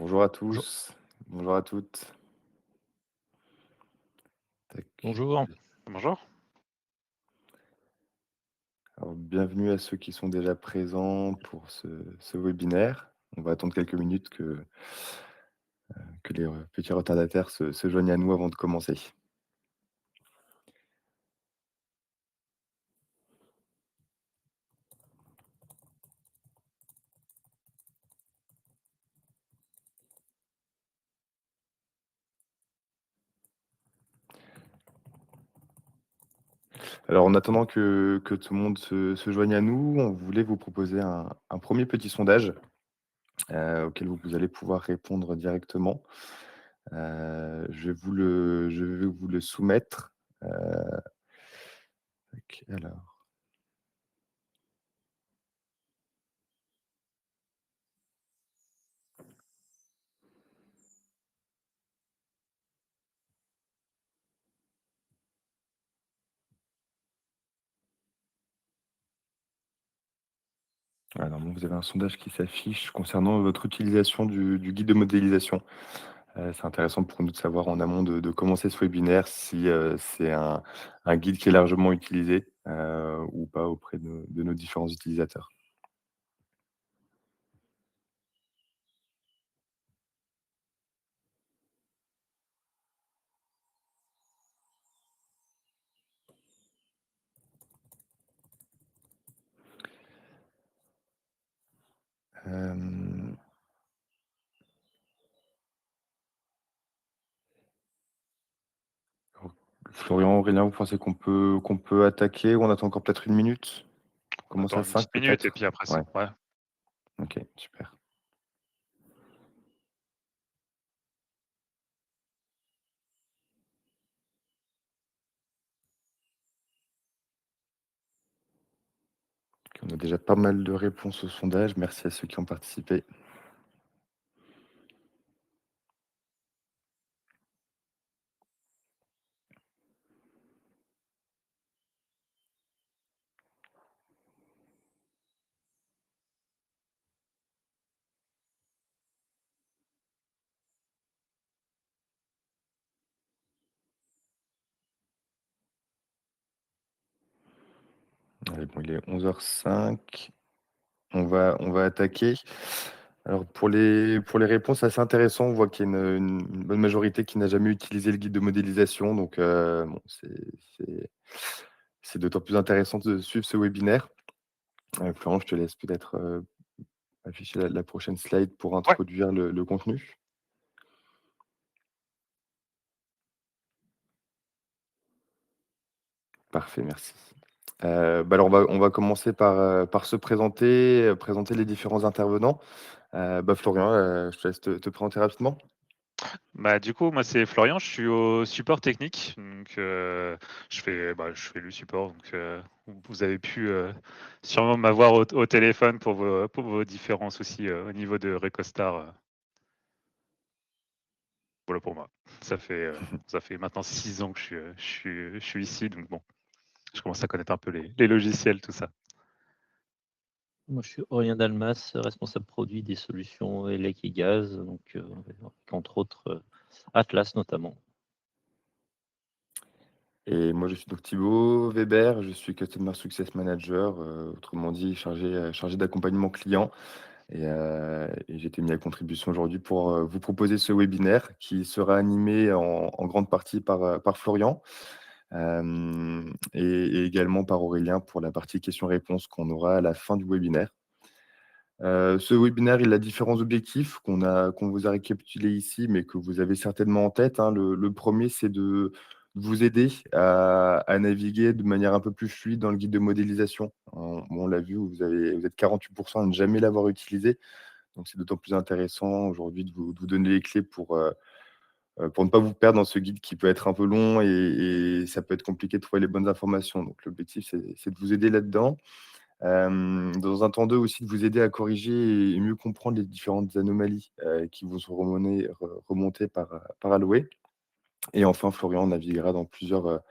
Bonjour à Bonjour. tous, bonjour à toutes. Tac. Bonjour. Bonjour. Alors, bienvenue à ceux qui sont déjà présents pour ce webinaire. On va attendre quelques minutes que les petits retardataires se joignent à nous avant de commencer. Alors, en attendant que tout le monde se joigne à nous, on voulait vous proposer un premier petit sondage auquel vous allez pouvoir répondre directement. Je vais vous le soumettre. Euh, alors. Voilà, donc vous avez un sondage qui s'affiche concernant votre utilisation du guide de modélisation. C'est intéressant pour nous de savoir en amont de commencer ce webinaire si, c'est un guide qui est largement utilisé, ou pas auprès de nos différents utilisateurs. Hem, Florian, Aurélien, vous pensez qu'on peut attaquer ou on attend encore peut-être une minute? On Commencer attend à une 5 petite minute et peut-être? puis après Ouais, ouais. OK, super. OK, on a déjà pas mal de réponses au sondage. Merci à ceux qui ont participé. Allez, bon, il est 11h05. On va attaquer. Alors pour les réponses assez intéressant, on voit qu'il y a une bonne majorité qui n'a jamais utilisé le guide de modélisation, donc bon, c'est c'est d'autant plus intéressant de suivre ce webinaire. Florent, je te laisse peut-être, afficher la prochaine slide pour Ouais. introduire le contenu. Parfait, merci. Alors on va commencer par se présenter, présenter les différents intervenants. Florian, je te laisse te présenter rapidement. Bah, du coup, moi, c'est Florian, je suis au support technique, donc je fais le support, donc vous avez pu, sûrement m'avoir au téléphone pour vos différents soucis, au niveau de Recostar, voilà pour moi. Ça fait maintenant 6 ans que je suis ici, donc bon, je commence à connaître un peu les logiciels, tout ça. Moi, je suis Aurélien Dalmas, responsable produit des solutions élec et gaz, donc entre autres, Atlas notamment. Et moi, je suis donc Thibaut Weber, je suis Customer Success Manager, autrement dit chargé d'accompagnement client et j'ai été mis à contribution aujourd'hui pour, vous proposer ce webinaire qui sera animé en grande partie par Florian, et également par Aurélien pour la partie questions-réponses qu'on aura à la fin du webinaire. Ce webinaire, il a différents objectifs qu'on vous a récapitulés ici, mais que vous avez certainement en tête, hein. Le 1er, c'est de vous aider à naviguer de manière un peu plus fluide dans le guide de modélisation. On l'a vu, vous êtes 48 à ne jamais l'avoir utilisé, donc c'est d'autant plus intéressant aujourd'hui de vous donner les clés pour ne pas vous perdre dans ce guide qui peut être un peu long et ça peut être compliqué de trouver les bonnes informations. Donc l'objectif, c'est de vous aider là-dedans. Dans un temps 2 aussi, de vous aider à corriger et mieux comprendre les différentes anomalies, qui vous sont remontées par Alloué. Et enfin, Florian naviguera dans plusieurs,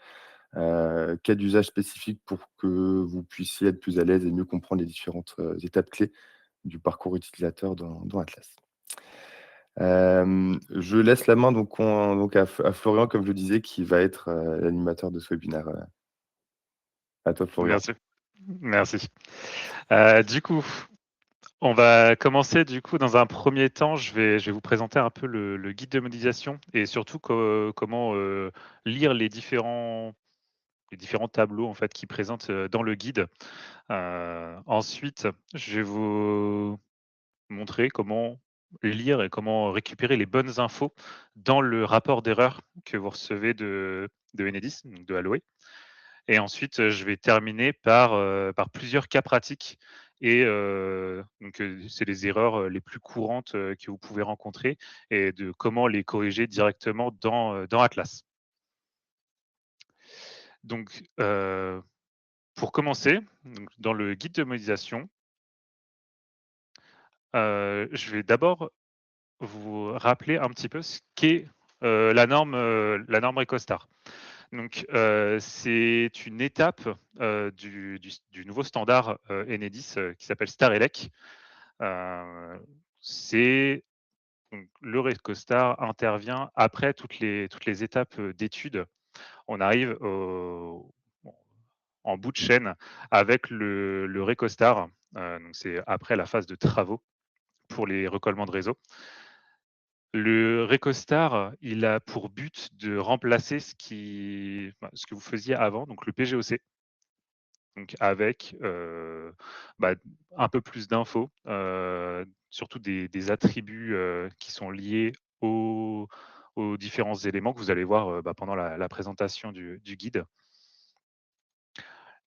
cas d'usage spécifiques pour que vous puissiez être plus à l'aise et mieux comprendre les différentes, étapes clés du parcours utilisateur dans Atlas. Je laisse la main donc à Florian, comme je le disais, qui va être, l'animateur de ce webinaire, à toi Florian. Merci. Merci. Du coup, on va commencer du coup dans un premier temps, je vais vous présenter un peu le guide de modélisation et surtout comment, lire les différents tableaux en fait qui présentent, dans le guide. Ensuite, je vais vous montrer comment lire et comment récupérer les bonnes infos dans le rapport d'erreur que vous recevez de Enedis, donc de Aloe. Et ensuite, je vais terminer par plusieurs cas pratiques et donc c'est les erreurs, les plus courantes, que vous pouvez rencontrer et de comment les corriger directement dans Atlas. Donc pour commencer, donc dans le guide de modélisation, je vais d'abord vous rappeler un petit peu ce qu'est, la norme Recostar. Donc, c'est une étape, du nouveau standard, Enedis, qui s'appelle StarElec. Heu, c'est donc le Recostar intervient après toutes les étapes, d'études. On arrive en bout de chaîne avec le Recostar, donc c'est après la phase de travaux pour les recollements de réseau. Le Recostar, il a pour but de remplacer ce que vous faisiez avant, donc le PGOC, donc avec, un peu plus d'infos, surtout des attributs, qui sont liés aux différents éléments que vous allez voir, pendant la présentation du guide.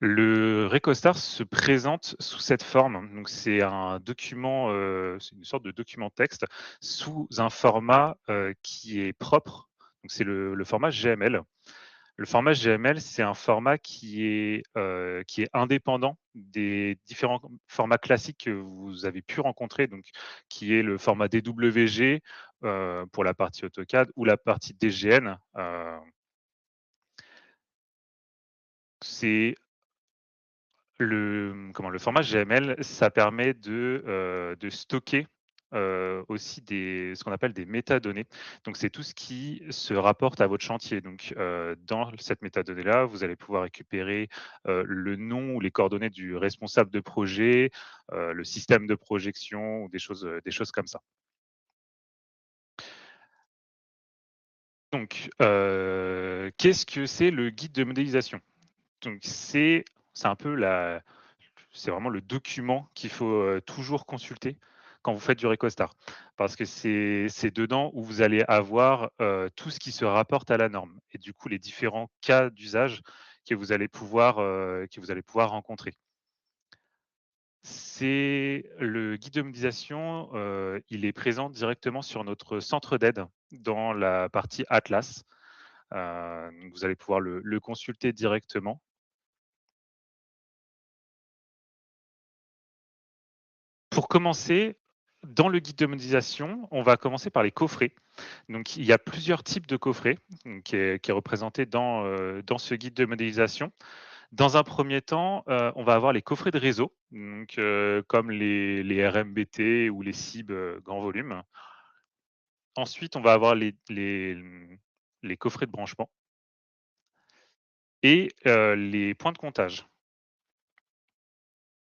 Le Recostar se présente sous cette forme, donc c'est un document, c'est une sorte de document texte sous un format, qui est propre, donc c'est le format GML. Le format GML, c'est un format qui est indépendant des différents formats classiques que vous avez pu rencontrer, donc qui est le format DWG, pour la partie AutoCAD ou la partie DGN, c'est le format GML, ça permet de stocker, aussi ce qu'on appelle des métadonnées. Donc c'est tout ce qui se rapporte à votre chantier. Donc, dans cette métadonnée-là, vous allez pouvoir récupérer, le nom ou les coordonnées du responsable de projet, le système de projection ou des choses comme ça. Donc, qu'est-ce que c'est le guide de modélisation? Donc c'est un peu c'est vraiment le document qu'il faut, toujours consulter quand vous faites du Recostar. Parce que c'est dedans où vous allez avoir, tout ce qui se rapporte à la norme et du coup les différents cas d'usage que vous allez pouvoir rencontrer. C'est le guide de modélisation, il est présent directement sur notre centre d'aide dans la partie Atlas. Donc vous allez pouvoir le consulter directement. Pour commencer, dans le guide de modélisation, on va commencer par les coffrets. Donc, il y a plusieurs types de coffrets donc, qui est représenté dans ce guide de modélisation. Dans un premier temps, on va avoir les coffrets de réseau, donc, comme les RMBT ou les CIB grand volume. Ensuite, on va avoir les coffrets de branchement et les points de comptage.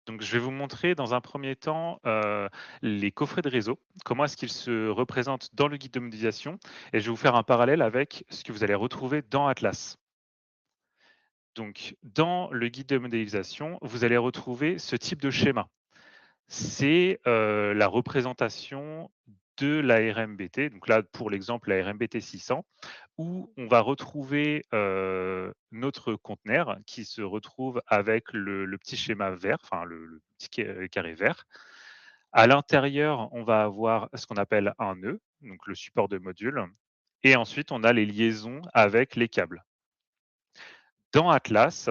Donc, je vais vous montrer dans un premier temps, les coffrets de réseau, comment est-ce qu'ils se représentent dans le guide de modélisation et je vais vous faire un parallèle avec ce que vous allez retrouver dans Atlas. Donc, dans le guide de modélisation, vous allez retrouver ce type de schéma. C'est, la représentation de la RMBT, donc là, pour l'exemple, la RMBT 600, où on va retrouver, notre conteneur qui se retrouve avec le petit schéma vert, enfin le petit carré vert. À l'intérieur, on va avoir ce qu'on appelle un nœud, donc le support de module et ensuite on a les liaisons avec les câbles. Dans Atlas,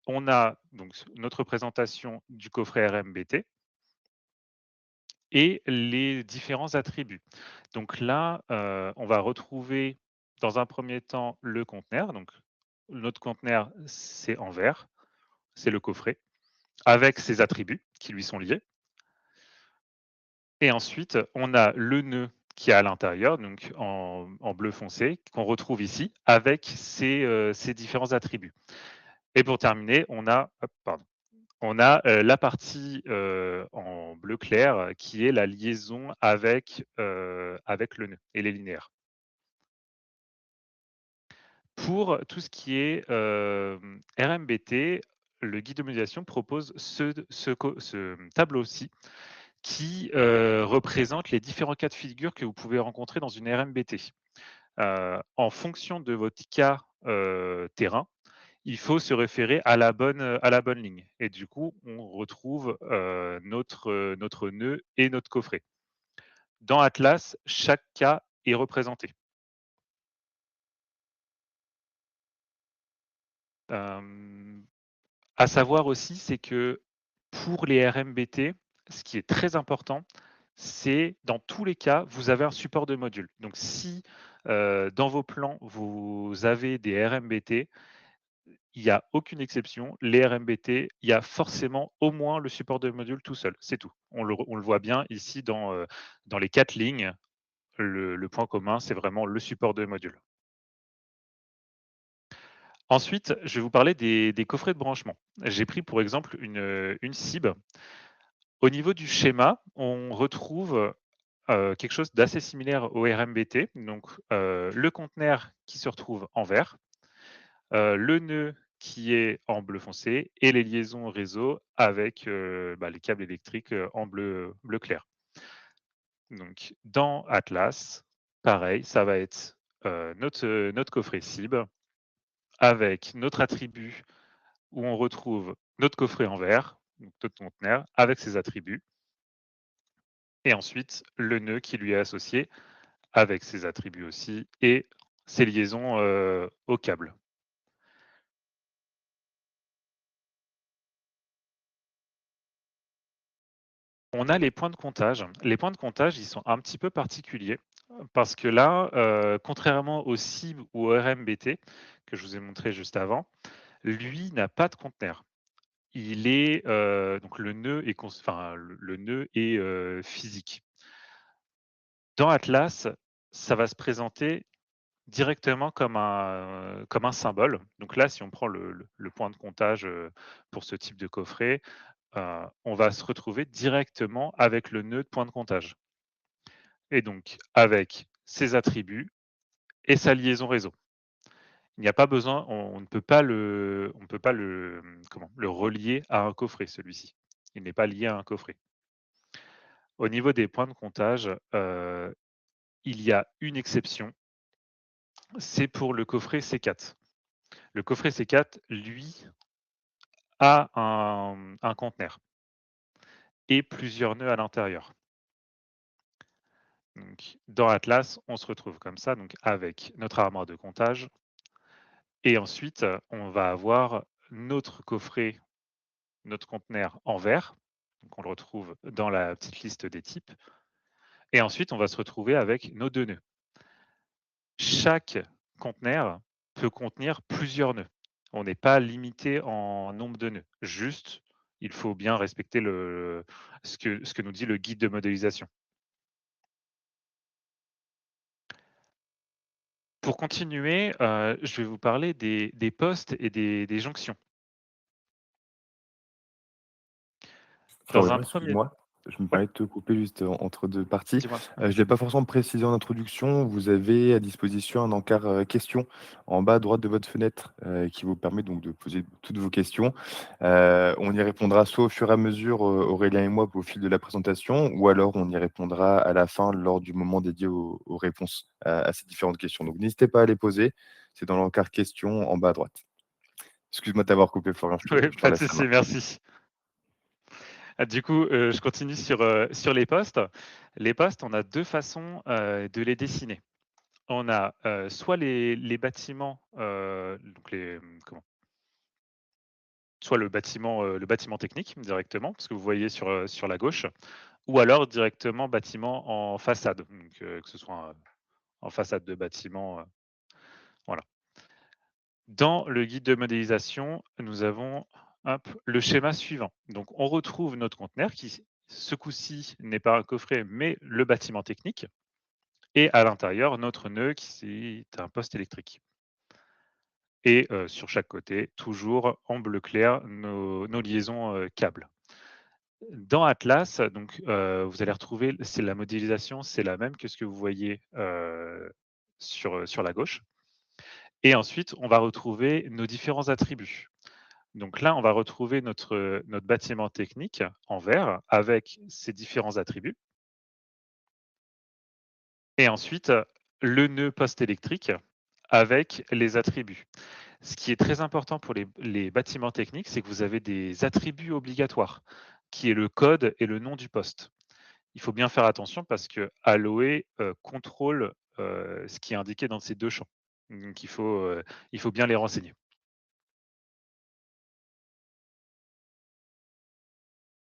on a donc notre présentation du coffret RMBT et les différents attributs. Donc là, on va retrouver dans un premier temps le conteneur. Donc notre conteneur, c'est en vert, c'est le coffret, avec ses attributs qui lui sont liés. Et ensuite, on a le nœud qui est à l'intérieur, donc en bleu foncé, qu'on retrouve ici, avec ces différents attributs. Et pour terminer, on a, la partie en bleu clair qui est la liaison avec le nœud et les linéaires. Pour tout ce qui est RMBT, le guide de modélisation propose ce tableau-ci qui représente les différents cas de figure que vous pouvez rencontrer dans une RMBT. En fonction de votre cas terrain, il faut se référer à la bonne ligne. Et du coup, on retrouve notre nœud et notre coffret. Dans Atlas, chaque cas est représenté. À savoir aussi, c'est que pour les RMBT, ce qui est très important, c'est dans tous les cas, vous avez un support de module. Donc si dans vos plans, vous avez des RMBT, il n'y a aucune exception. Les RMBT, il y a forcément au moins le support de module tout seul. C'est tout. On le voit bien ici dans les 4 lignes. Le point commun, c'est vraiment le support de module. Ensuite, je vais vous parler des coffrets de branchement. J'ai pris pour exemple une cible. Au niveau du schéma, on retrouve quelque chose d'assez similaire au RMBT. Donc, le conteneur qui se retrouve en vert, le nœud qui est en bleu foncé et les liaisons réseau avec les câbles électriques en bleu clair. Donc, dans Atlas, pareil, ça va être notre coffret cible avec notre attribut où on retrouve notre coffret en vert, donc notre conteneur, avec ses attributs, et ensuite le nœud qui lui est associé avec ses attributs aussi et ses liaisons au câble. On a les points de comptage. Les points de comptage, ils sont un petit peu particuliers parce que là, contrairement au CIB ou au RMBT que je vous ai montré juste avant, lui n'a pas de conteneur. Il est donc le nœud est physique. Dans Atlas, ça va se présenter directement comme un symbole. Donc là, si on prend le point de comptage pour ce type de coffret, on va se retrouver directement avec le nœud de point de comptage. Et donc avec ses attributs et sa liaison réseau. Il n'y a pas besoin, on ne peut pas le relier à un coffret, celui-ci. Il n'est pas lié à un coffret. Au niveau des points de comptage, il y a une exception, c'est pour le coffret C4. Le coffret C4, lui, a un conteneur et plusieurs nœuds à l'intérieur. Donc, dans Atlas, on se retrouve comme ça, donc avec notre armoire de comptage. Et ensuite, on va avoir notre coffret, notre conteneur en vert. Donc, on le retrouve dans la petite liste des types. Et ensuite, on va se retrouver avec nos 2 nœuds. Chaque conteneur peut contenir plusieurs nœuds. On n'est pas limité en nombre de nœuds. Juste, il faut bien respecter ce que nous dit le guide de modélisation. Pour continuer, je vais vous parler des postes et des jonctions. Dans Florian, un premier excuse-moi, je me Ouais, permets de te couper juste entre 2 parties. dis-moi. Je ne l'ai pas forcément précisé en introduction, vous avez à disposition un encart, questions en bas à droite de votre fenêtre, qui vous permet donc de poser toutes vos questions. On y répondra soit au fur et à mesure, Aurélien et moi, au fil de la présentation, ou alors on y répondra à la fin lors du moment dédié aux réponses à ces différentes questions. Donc n'hésitez pas à les poser, c'est dans l'encart questions en bas à droite. Excuse-moi de t'avoir coupé Florian, Oui, je te pas de relaisse la souci, main. merci. Du coup, je continue sur les postes. Les postes, on a 2 façons, de les dessiner. On a, soit les bâtiments, donc soit le bâtiment technique directement, ce que vous voyez sur la gauche, ou alors directement bâtiment en façade, donc que ce soit, en façade de bâtiment, voilà. Dans le guide de modélisation, nous avons, hop, le schéma suivant. Donc on retrouve notre conteneur qui, ce coup-ci, n'est pas un coffret, mais le bâtiment technique. et à l'intérieur, notre nœud qui est un poste électrique. Et sur chaque côté, toujours en bleu clair, nos liaisons, câbles. Dans Atlas, donc vous allez retrouver c'est la modélisation, c'est la même que ce que vous voyez, sur la gauche et ensuite on va retrouver nos différents attributs. Donc là, on va retrouver notre bâtiment technique en vert avec ses différents attributs et ensuite, le nœud post-électrique avec les attributs. Ce qui est très important pour les bâtiments techniques, c'est que vous avez des attributs obligatoires, qui est le code et le nom du poste. Il faut bien faire attention parce que Aloe, contrôle, ce qui est indiqué dans ces 2 champs. Donc il faut bien les renseigner.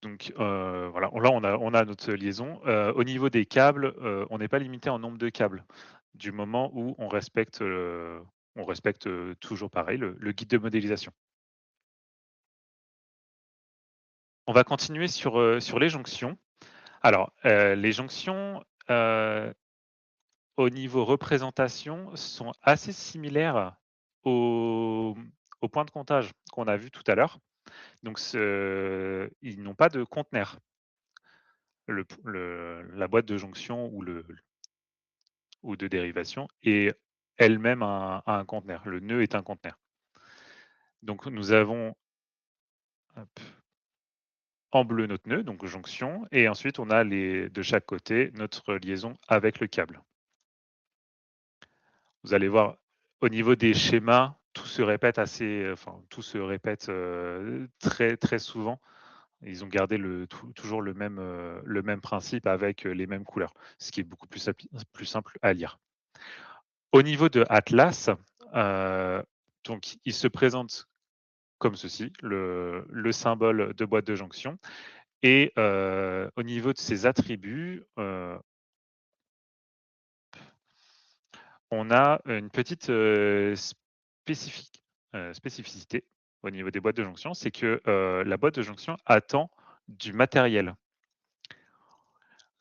Donc voilà, là on a notre liaison. Au niveau des câbles, on n'est pas limité en nombre de câbles, du moment où on respecte, toujours pareil le guide de modélisation. On va continuer sur les jonctions. Alors, les jonctions, au niveau représentation, sont assez similaires aux aux points de comptage qu'on a vus tout à l'heure. Donc ils n'ont pas de conteneur. La boîte de jonction ou de dérivation est elle-même un conteneur. Le nœud est un conteneur. Donc nous avons, hop, en bleu notre nœud, donc jonction, et ensuite on a de chaque côté notre liaison avec le câble. Vous allez voir, au niveau des schémas, tout se répète tout se répète, très, très souvent. Ils ont gardé toujours le même principe avec, les mêmes couleurs, ce qui est beaucoup plus simple à lire. Au niveau de Atlas, donc il se présente comme ceci, le symbole de boîte de jonction et au niveau de ses attributs, on a une petite, spécificité au niveau des boîtes de jonction, c'est que, la boîte de jonction attend du matériel.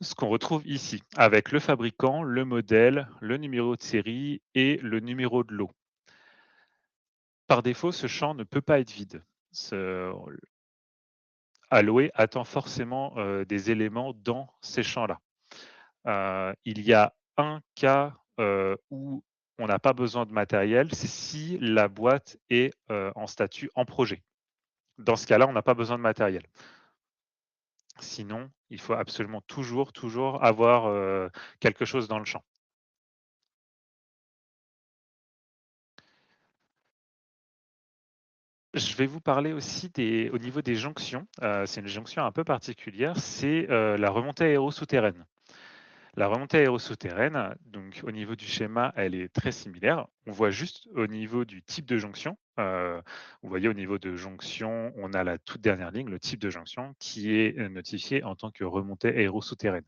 Ce qu'on retrouve ici, avec le fabricant, le modèle, le numéro de série et le numéro de lot. Par défaut, ce champ ne peut pas être vide. Aloe attend forcément, des éléments dans ces champs-là. Il y a un cas, où on n'a pas besoin de matériel, c'est si la boîte est, en statut en projet. Dans ce cas-là, on n'a pas besoin de matériel. Sinon, il faut absolument toujours avoir, quelque chose dans le champ. Je vais vous parler aussi au niveau des jonctions, c'est une jonction un peu particulière, c'est, la remontée aéro-souterraine. La remontée aéro-souterraine, donc au niveau du schéma, elle est très similaire. On voit juste au niveau du type de jonction, vous voyez au niveau de jonction, on a la toute dernière ligne, le type de jonction qui est, notifié en tant que remontée aéro-souterraine.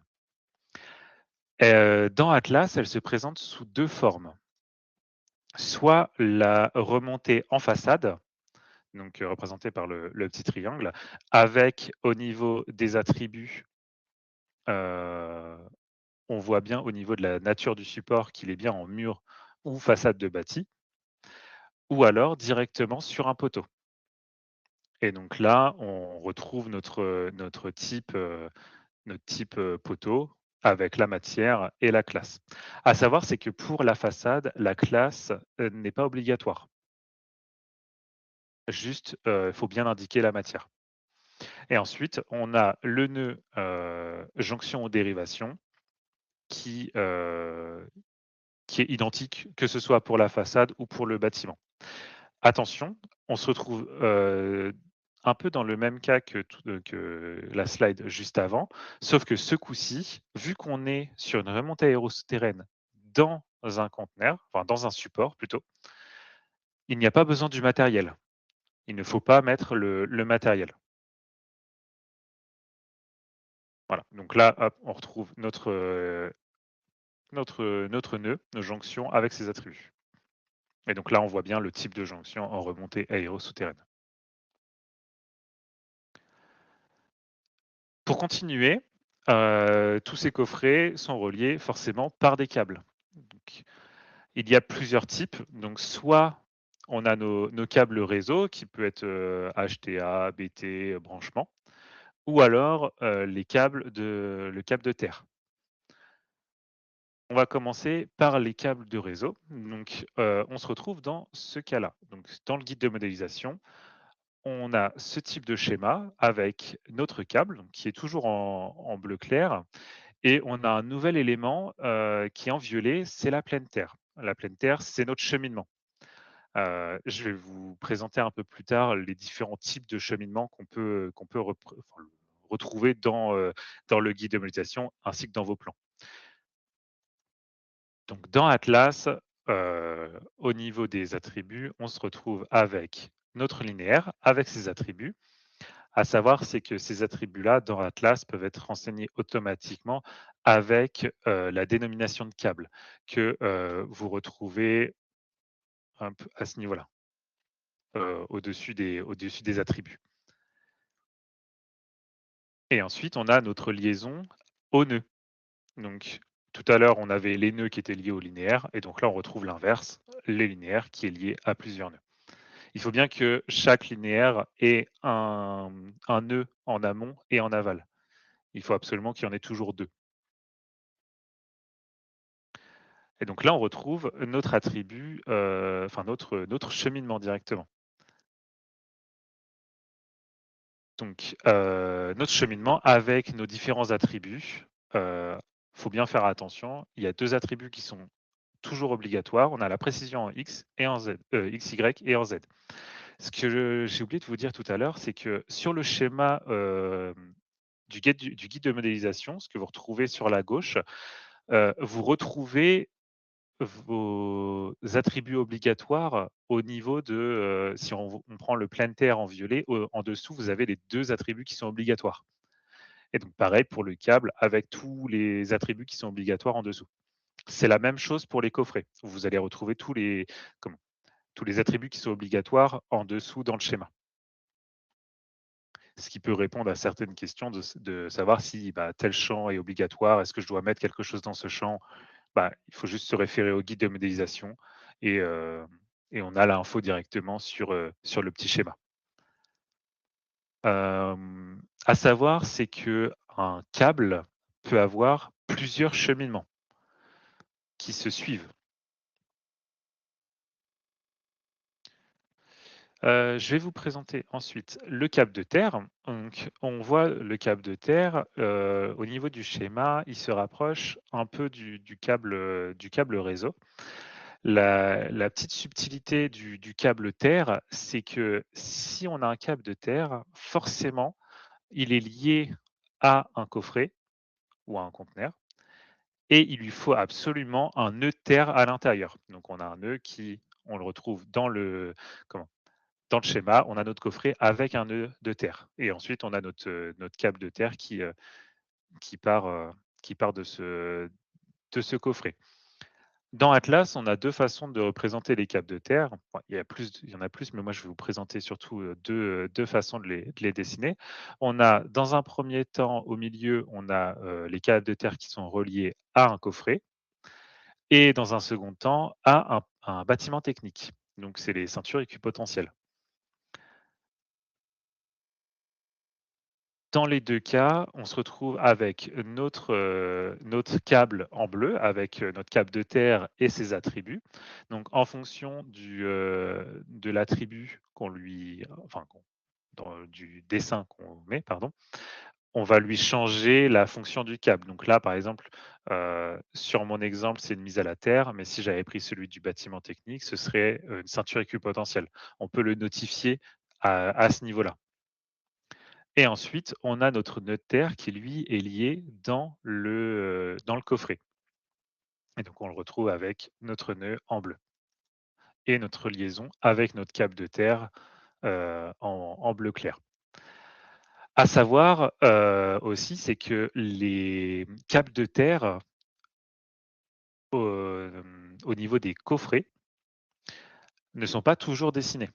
Dans Atlas, elle se présente sous 2 formes. Soit la remontée en façade, donc représentée par le petit triangle, avec au niveau des attributs, heu on voit bien au niveau de la nature du support qu'il est bien en mur ou façade de bâti, ou alors directement sur un poteau. Et donc là, on retrouve notre type, poteau avec la matière et la classe. À savoir, c'est que pour la façade, la classe, n'est pas obligatoire. Juste, il faut bien indiquer la matière. Et ensuite, on a le nœud, jonction ou dérivation qui, qui est identique, que ce soit pour la façade ou pour le bâtiment. Attention, on se retrouve, un peu dans le même cas que la slide juste avant, sauf que ce coup-ci, vu qu'on est sur une remontée aérosouterraine dans un conteneur, enfin dans un support plutôt, il n'y a pas besoin du matériel. Il ne faut pas mettre le matériel. Voilà, donc là, hop, on retrouve notre nœud, nos jonctions avec ses attributs. Et donc là, on voit bien le type de jonction en remontée aéro-souterraine. Pour continuer, tous ces coffrets sont reliés forcément par des câbles. Donc, il y a plusieurs types. Donc, soit on a nos câbles réseau qui peut être HTA, BT, branchement, ou alors le câble de terre. On va commencer par les câbles de réseau. Donc, on se retrouve dans ce cas-là. Donc, dans le guide de modélisation, on a ce type de schéma avec notre câble, donc, qui est toujours en bleu clair, et on a un nouvel élément qui est en violet, c'est la pleine terre. La pleine terre, c'est notre cheminement. Je vais vous présenter un peu plus tard les différents types de cheminement enfin, retrouver dans le guide de modélisation ainsi que dans vos plans. Donc dans Atlas, au niveau des attributs, on se retrouve avec notre linéaire, avec ses attributs. À savoir, c'est que ces attributs-là, dans Atlas, peuvent être renseignés automatiquement avec la dénomination de câble que vous retrouvez un peu à ce niveau-là, au-dessus des attributs. Et ensuite, on a notre liaison aux nœuds. Donc, tout à l'heure, on avait les nœuds qui étaient liés au linéaire, et donc là, on retrouve l'inverse, les linéaires qui est lié à plusieurs nœuds. Il faut bien que chaque linéaire ait un nœud en amont et en aval. Il faut absolument qu'il y en ait toujours deux. Et donc là, on retrouve notre attribut, enfin notre cheminement directement. Donc, notre cheminement avec nos différents attributs, faut bien faire attention. Il y a 2 attributs qui sont toujours obligatoires. On a la précision en X et en Z, X, Y et en Z. Ce que j'ai oublié de vous dire tout à l'heure, c'est que sur le schéma, du guide de modélisation, ce que vous retrouvez sur la gauche, vous retrouvez vos attributs obligatoires au niveau de, si on prend le plein terre en violet, en dessous, vous avez les 2 attributs qui sont obligatoires. Et donc pareil pour le câble avec tous les attributs qui sont obligatoires en dessous. C'est la même chose pour les coffrets. Vous allez retrouver tous les attributs qui sont obligatoires en dessous dans le schéma. Ce qui peut répondre à certaines questions de savoir si, tel champ est obligatoire, est-ce que je dois mettre quelque chose dans ce champ? Il faut juste se référer au guide de modélisation et et on a l'info directement sur le petit schéma. À savoir, c'est qu'un câble peut avoir plusieurs cheminements qui se suivent. Je vais vous présenter ensuite le câble de terre. Donc, on voit le câble de terre, au niveau du schéma, il se rapproche un peu du câble réseau. La petite subtilité du câble terre, c'est que si on a un câble de terre, forcément, il est lié à un coffret ou à un conteneur et il lui faut absolument un nœud terre à l'intérieur. Donc on a un nœud on le retrouve comment? Dans le schéma, on a notre coffret avec un nœud de terre et ensuite on a notre câble de terre qui part, qui part de ce coffret. Dans Atlas, on a 2 façons de représenter les câbles de terre. Enfin, il y en a plus, mais moi je vais vous présenter surtout, 2 façons de les dessiner. On a dans un premier temps, au milieu, on a, les câbles de terre qui sont reliés à un coffret et dans un second temps à un bâtiment technique. Donc c'est les ceintures équipotentielles. Dans les 2 cas, on se retrouve avec notre câble en bleu, avec, notre câble de terre et ses attributs. Donc en fonction de l'attribut du dessin qu'on met, pardon, on va lui changer la fonction du câble. Donc là, par exemple, sur mon exemple, c'est une mise à la terre, mais si j'avais pris celui du bâtiment technique, ce serait, une ceinture équipotentielle. On peut le notifier à ce niveau-là. Et ensuite, on a notre nœud de terre qui, lui, est lié dans le coffret. Et donc, on le retrouve avec notre nœud en bleu et notre liaison avec notre câble de terre en bleu clair. À savoir aussi, c'est que les câbles de terre au niveau des coffrets ne sont pas toujours dessinés.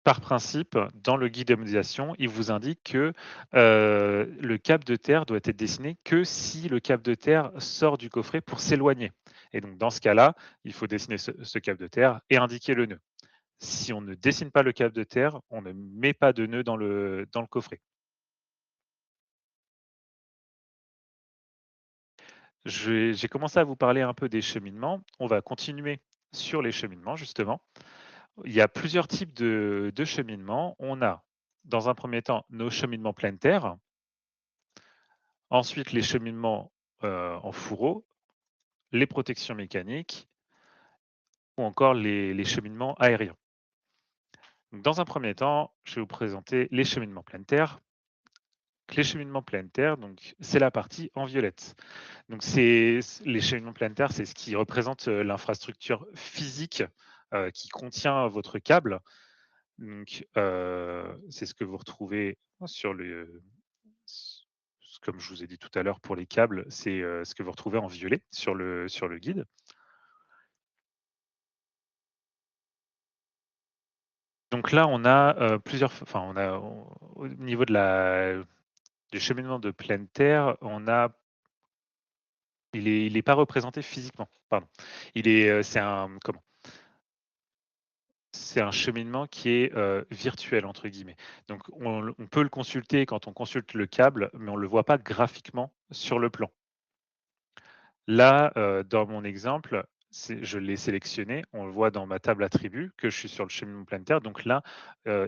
par principe, dans le guide de modélisation, il vous indique que le câble de terre doit être dessiné que si le câble de terre sort du coffret pour s'éloigner. Et donc, dans ce cas-là, il faut dessiner ce câble de terre et indiquer le nœud. Si on ne dessine pas le câble de terre, on ne met pas de nœud dans le coffret. J'ai commencé à vous parler un peu des cheminements. On va continuer sur les cheminements, justement. Il y a plusieurs types de cheminements. On a, dans un premier temps, nos cheminements pleine terre. Ensuite, les cheminements en fourreau, les protections mécaniques ou encore les cheminements aériens. Donc, dans un premier temps, je vais vous présenter les cheminements pleine terre. Les cheminements pleine terre, donc c'est la partie en violette. Donc les cheminements pleine terre, c'est ce qui représente l'infrastructure physique qui contient votre câble. Donc c'est ce que vous retrouvez sur comme je vous ai dit tout à l'heure pour les câbles, c'est ce que vous retrouvez en violet sur le guide. Donc là, on a on a au niveau du cheminement de pleine terre, il est pas représenté physiquement, pardon. C'est un comment? C'est un cheminement qui est «virtuel» entre guillemets. Donc on peut le consulter quand on consulte le câble, mais on ne le voit pas graphiquement sur le plan. Là, dans mon exemple, je l'ai sélectionné, on le voit dans ma table attributs que je suis sur le cheminement planétaire. Donc là,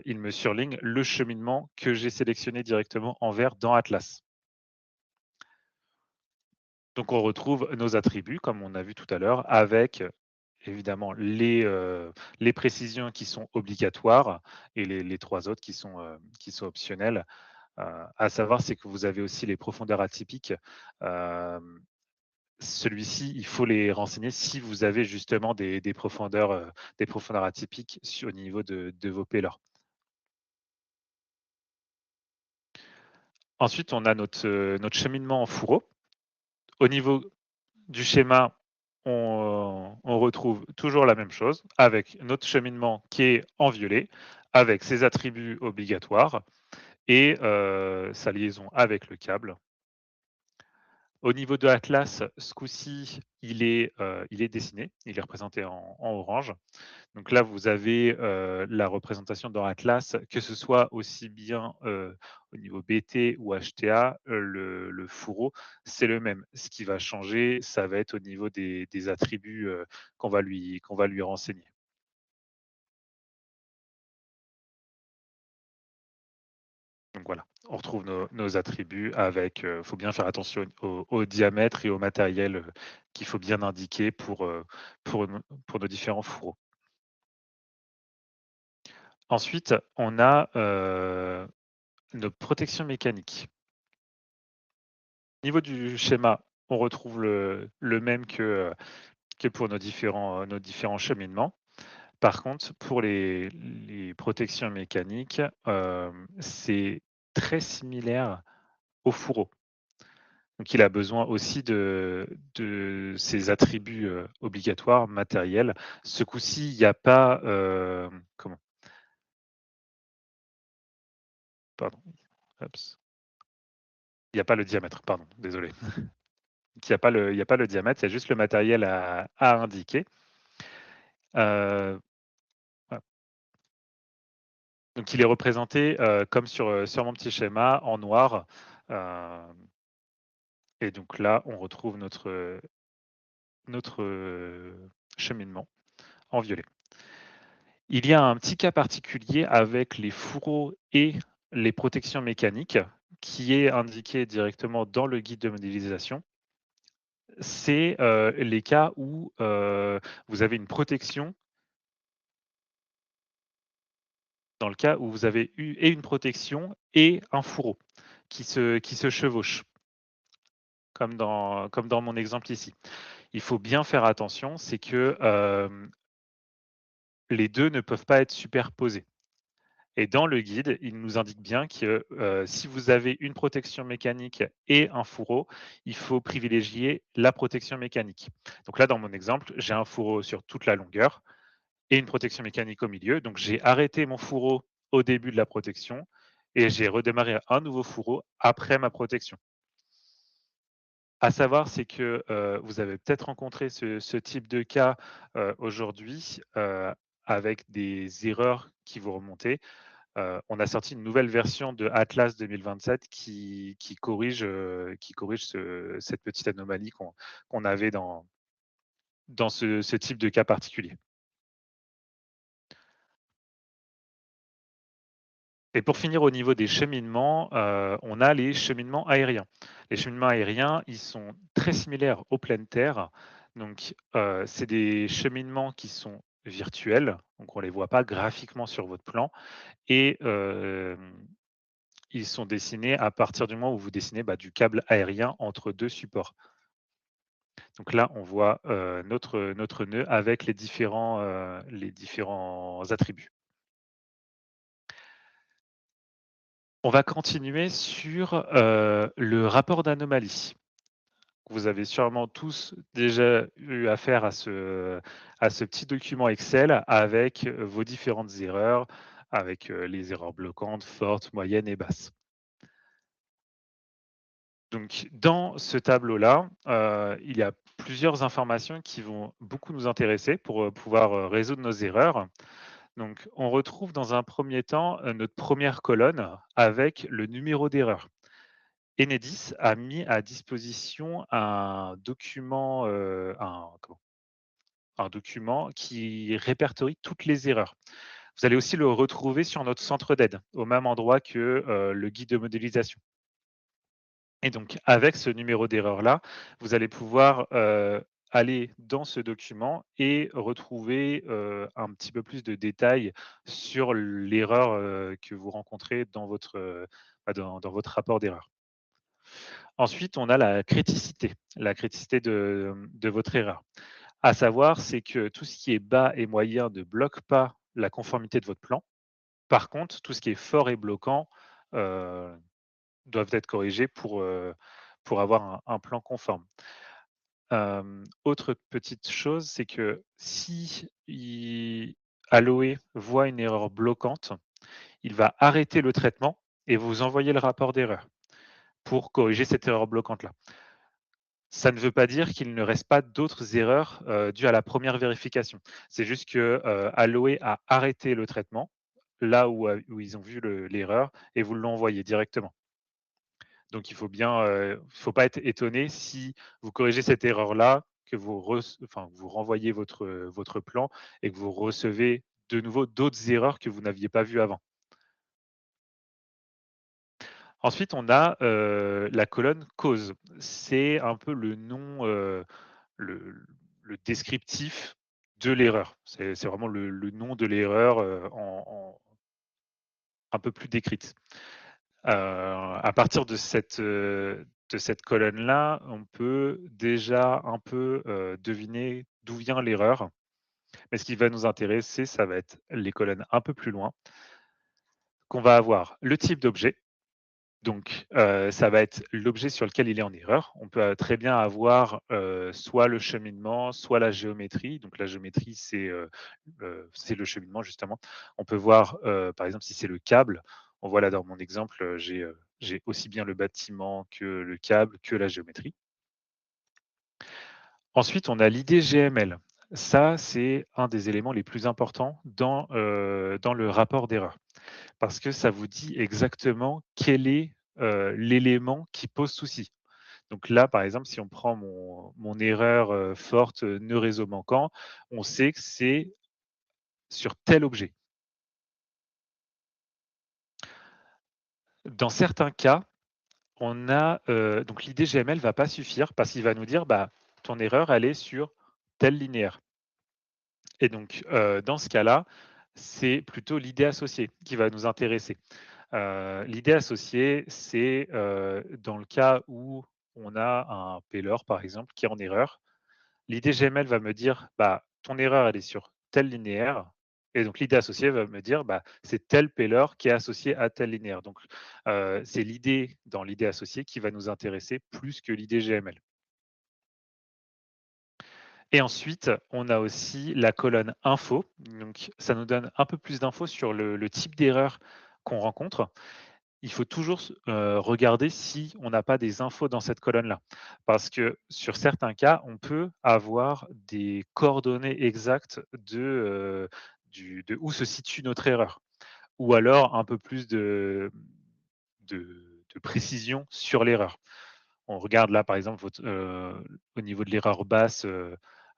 il me surligne le cheminement que j'ai sélectionné directement en vert dans Atlas. Donc on retrouve nos attributs, comme on a vu tout à l'heure, avec évidemment les précisions qui sont obligatoires et les 3 autres qui sont optionnelles. À savoir, c'est que vous avez aussi les profondeurs atypiques. Celui-ci, il faut les renseigner si vous avez justement des profondeurs atypiques au niveau de vos payloads. Ensuite, on a notre cheminement en fourreau. Au niveau du schéma, on retrouve toujours la même chose avec notre cheminement qui est en violet, avec ses attributs obligatoires et sa liaison avec le câble. Au niveau de Atlas, ce coup-ci, il est dessiné, il est représenté en orange. Donc là, vous avez la représentation dans Atlas, que ce soit aussi bien au niveau BT ou HTA, le fourreau, c'est le même. Ce qui va changer, ça va être au niveau des attributs qu'on va lui renseigner. Donc voilà, on retrouve nos attributs avec, il faut bien faire attention au diamètre et au matériel qu'il faut bien indiquer pour nos différents fourreaux. Ensuite, on a nos protections mécaniques. Au niveau du schéma, on retrouve le même que pour nos différents cheminements. Par contre, pour les protections mécaniques, c'est très similaire au fourreau. Donc il a besoin aussi de ces attributs obligatoires matériels. Ce coup-ci, il n'y a pas comment? Pardon, oups. Il n'y a pas le diamètre, pardon, désolé. Il y a pas le diamètre, il y a juste le matériel à indiquer. Voilà. Donc il est représenté comme sur mon petit schéma en noir. Et donc là, on retrouve notre cheminement en violet. Il y a un petit cas particulier avec les fourreaux et les protections mécaniques qui est indiqué directement dans le guide de modélisation. C'est les cas où vous avez une protection dans le cas où vous avez eu et une protection et un fourreau qui se chevauchent, comme dans mon exemple ici. Il faut bien faire attention, c'est que les 2 ne peuvent pas être superposés. Et dans le guide, il nous indique bien que si vous avez une protection mécanique et un fourreau, il faut privilégier la protection mécanique. Donc là, dans mon exemple, j'ai un fourreau sur toute la longueur et une protection mécanique au milieu. Donc j'ai arrêté mon fourreau au début de la protection et j'ai redémarré un nouveau fourreau après ma protection. À savoir, c'est que, vous avez peut-être rencontré ce type de cas, aujourd'hui, avec des erreurs qui vous remontaient. On a sorti une nouvelle version de Atlas 2027 qui corrige cette petite anomalie qu'on avait dans ce type de cas particulier. Et pour finir au niveau des cheminements, on a les cheminements aériens. Les cheminements aériens, ils sont très similaires aux pleines terres. Donc, c'est des cheminements qui sont virtuels, donc on ne les voit pas graphiquement sur votre plan et ils sont dessinés à partir du moment où vous dessinez, du câble aérien entre 2 supports. Donc là, on voit, notre nœud avec les différents attributs. On va continuer sur, le rapport d'anomalie. Vous avez sûrement tous déjà eu affaire à ce petit document Excel avec, vos différentes erreurs, avec, les erreurs bloquantes, fortes, moyennes et basses. Donc dans ce tableau-là, il y a plusieurs informations qui vont beaucoup nous intéresser pour, pouvoir, résoudre nos erreurs. Donc on retrouve dans un premier temps, notre première colonne avec le numéro d'erreur. Enedis a mis à disposition un document, un document qui répertorie toutes les erreurs. Vous allez aussi le retrouver sur notre centre d'aide, au même endroit que, le guide de modélisation. Et donc avec ce numéro d'erreur-là, vous allez pouvoir, aller dans ce document et retrouver, un petit peu plus de détails sur l'erreur, que vous rencontrez dans votre, dans votre rapport d'erreur. Ensuite, on a la criticité de votre erreur. À savoir, c'est que tout ce qui est bas et moyen ne bloque pas la conformité de votre plan. Par contre, tout ce qui est fort et bloquant, heu, doivent être corrigés pour avoir un plan conforme. Autre petite chose, c'est que si Aloe voit une erreur bloquante, il va arrêter le traitement et vous envoyer le rapport d'erreur pour corriger cette erreur bloquante-là. Ça ne veut pas dire qu'il ne reste pas d'autres erreurs, dues à la première vérification. C'est juste que, Aloe a arrêté le traitement, là où ils ont vu l'erreur et vous l'ont envoyé directement. Donc il faut bien, faut pas être étonné si vous corrigez cette erreur-là, que vous renvoyez votre plan et que vous recevez de nouveau d'autres erreurs que vous n'aviez pas vues avant. Ensuite, on a, la colonne cause. C'est un peu le nom, le le descriptif de l'erreur. C'est vraiment le nom de l'erreur, en un peu plus décrite. À partir de cette colonne-là, on peut déjà un peu, deviner d'où vient l'erreur. Mais ce qui va nous intéresser, ça va être les colonnes un peu plus loin, qu'on va avoir le type d'objet. Donc, ça va être l'objet sur lequel il est en erreur. On peut, très bien avoir, soit le cheminement, soit la géométrie. Donc la géométrie, c'est le cheminement justement. On peut voir, par exemple, si c'est le câble, on voit là dans mon exemple, j'ai aussi bien le bâtiment que le câble, que la géométrie. Ensuite, on a l'idée GML. Ça, c'est un des éléments les plus importants dans le rapport d'erreur. Parce que ça vous dit exactement quel est, l'élément qui pose souci. Donc là, par exemple, si on prend mon erreur, forte, nœud réseau manquant, on sait que c'est sur tel objet. Dans certains cas, on a, donc l'idée GML va pas suffire parce qu'il va nous dire: «Bah, ton erreur, elle est sur tel linéaire» et donc, dans ce cas-là, c'est plutôt l'idée associée qui va nous intéresser. L'idée associée, c'est, dans le cas où on a un payload, par exemple, qui est en erreur. L'idée GML va me dire: «Bah, ton erreur, elle est sur tel linéaire» et donc l'idée associée va me dire: «Bah, c'est tel payload qui est associé à tel linéaire». Donc, c'est l'idée dans l'idée associée qui va nous intéresser plus que l'idée GML. Et ensuite, on a aussi la colonne info. Donc, ça nous donne un peu plus d'infos sur le type d'erreur qu'on rencontre. Il faut toujours regarder si on n'a pas des infos dans cette colonne-là. Parce que sur certains cas, on peut avoir des coordonnées exactes de où se situe notre erreur. Ou alors un peu plus de précision sur l'erreur. On regarde là, par exemple, au niveau de l'erreur basse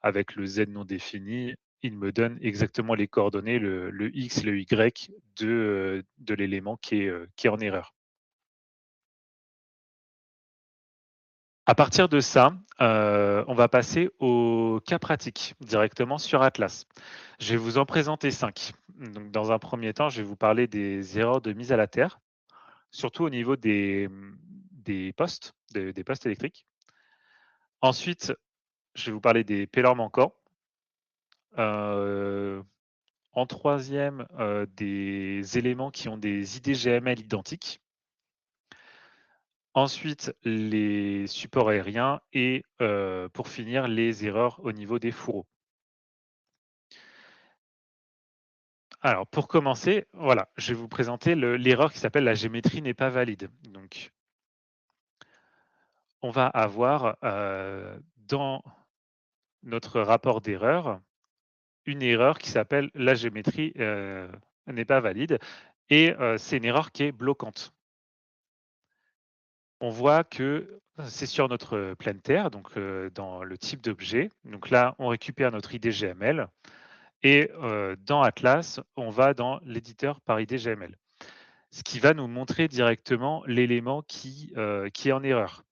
avec le Z non défini, il me donne exactement les coordonnées, le X, le Y de l'élément qui est en erreur. À partir de ça, on va passer au cas pratique directement sur Atlas. Je vais vous en présenter 5. Donc, dans un premier temps, je vais vous parler des erreurs de mise à la terre, surtout au niveau des postes, des postes électriques. Ensuite, je vais vous parler des pêleurs manquants. Heu, En troisième, des éléments qui ont des IDGML identiques. Ensuite, les supports aériens et pour finir, les erreurs au niveau des fourreaux. Alors pour commencer, voilà, je vais vous présenter l'erreur qui s'appelle «La géométrie n'est pas valide». Donc on va avoir, dans notre rapport d'erreur, une erreur qui s'appelle «La géométrie, n'est pas valide» et c'est une erreur qui est bloquante. On voit que c'est sur notre pleine terre, donc dans le type d'objet. Donc là, on récupère notre IDGML et dans Atlas, on va dans l'éditeur par IDGML. Ce qui va nous montrer directement l'élément qui est en erreur.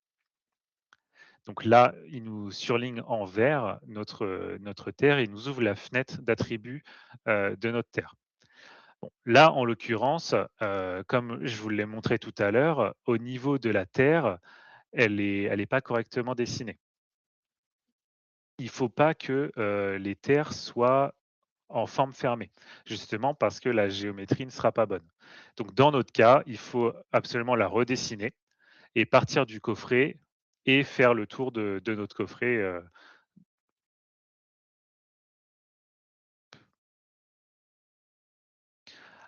Donc là, il nous surligne en vert notre terre et il nous ouvre la fenêtre d'attributs de notre terre. Bon, là, en l'occurrence, comme je vous l'ai montré tout à l'heure, au niveau de la terre, elle est pas correctement dessinée. Il ne faut pas que, les terres soient en forme fermée, justement parce que la géométrie ne sera pas bonne. Donc dans notre cas, il faut absolument la redessiner et partir du coffret et faire le tour de notre coffret,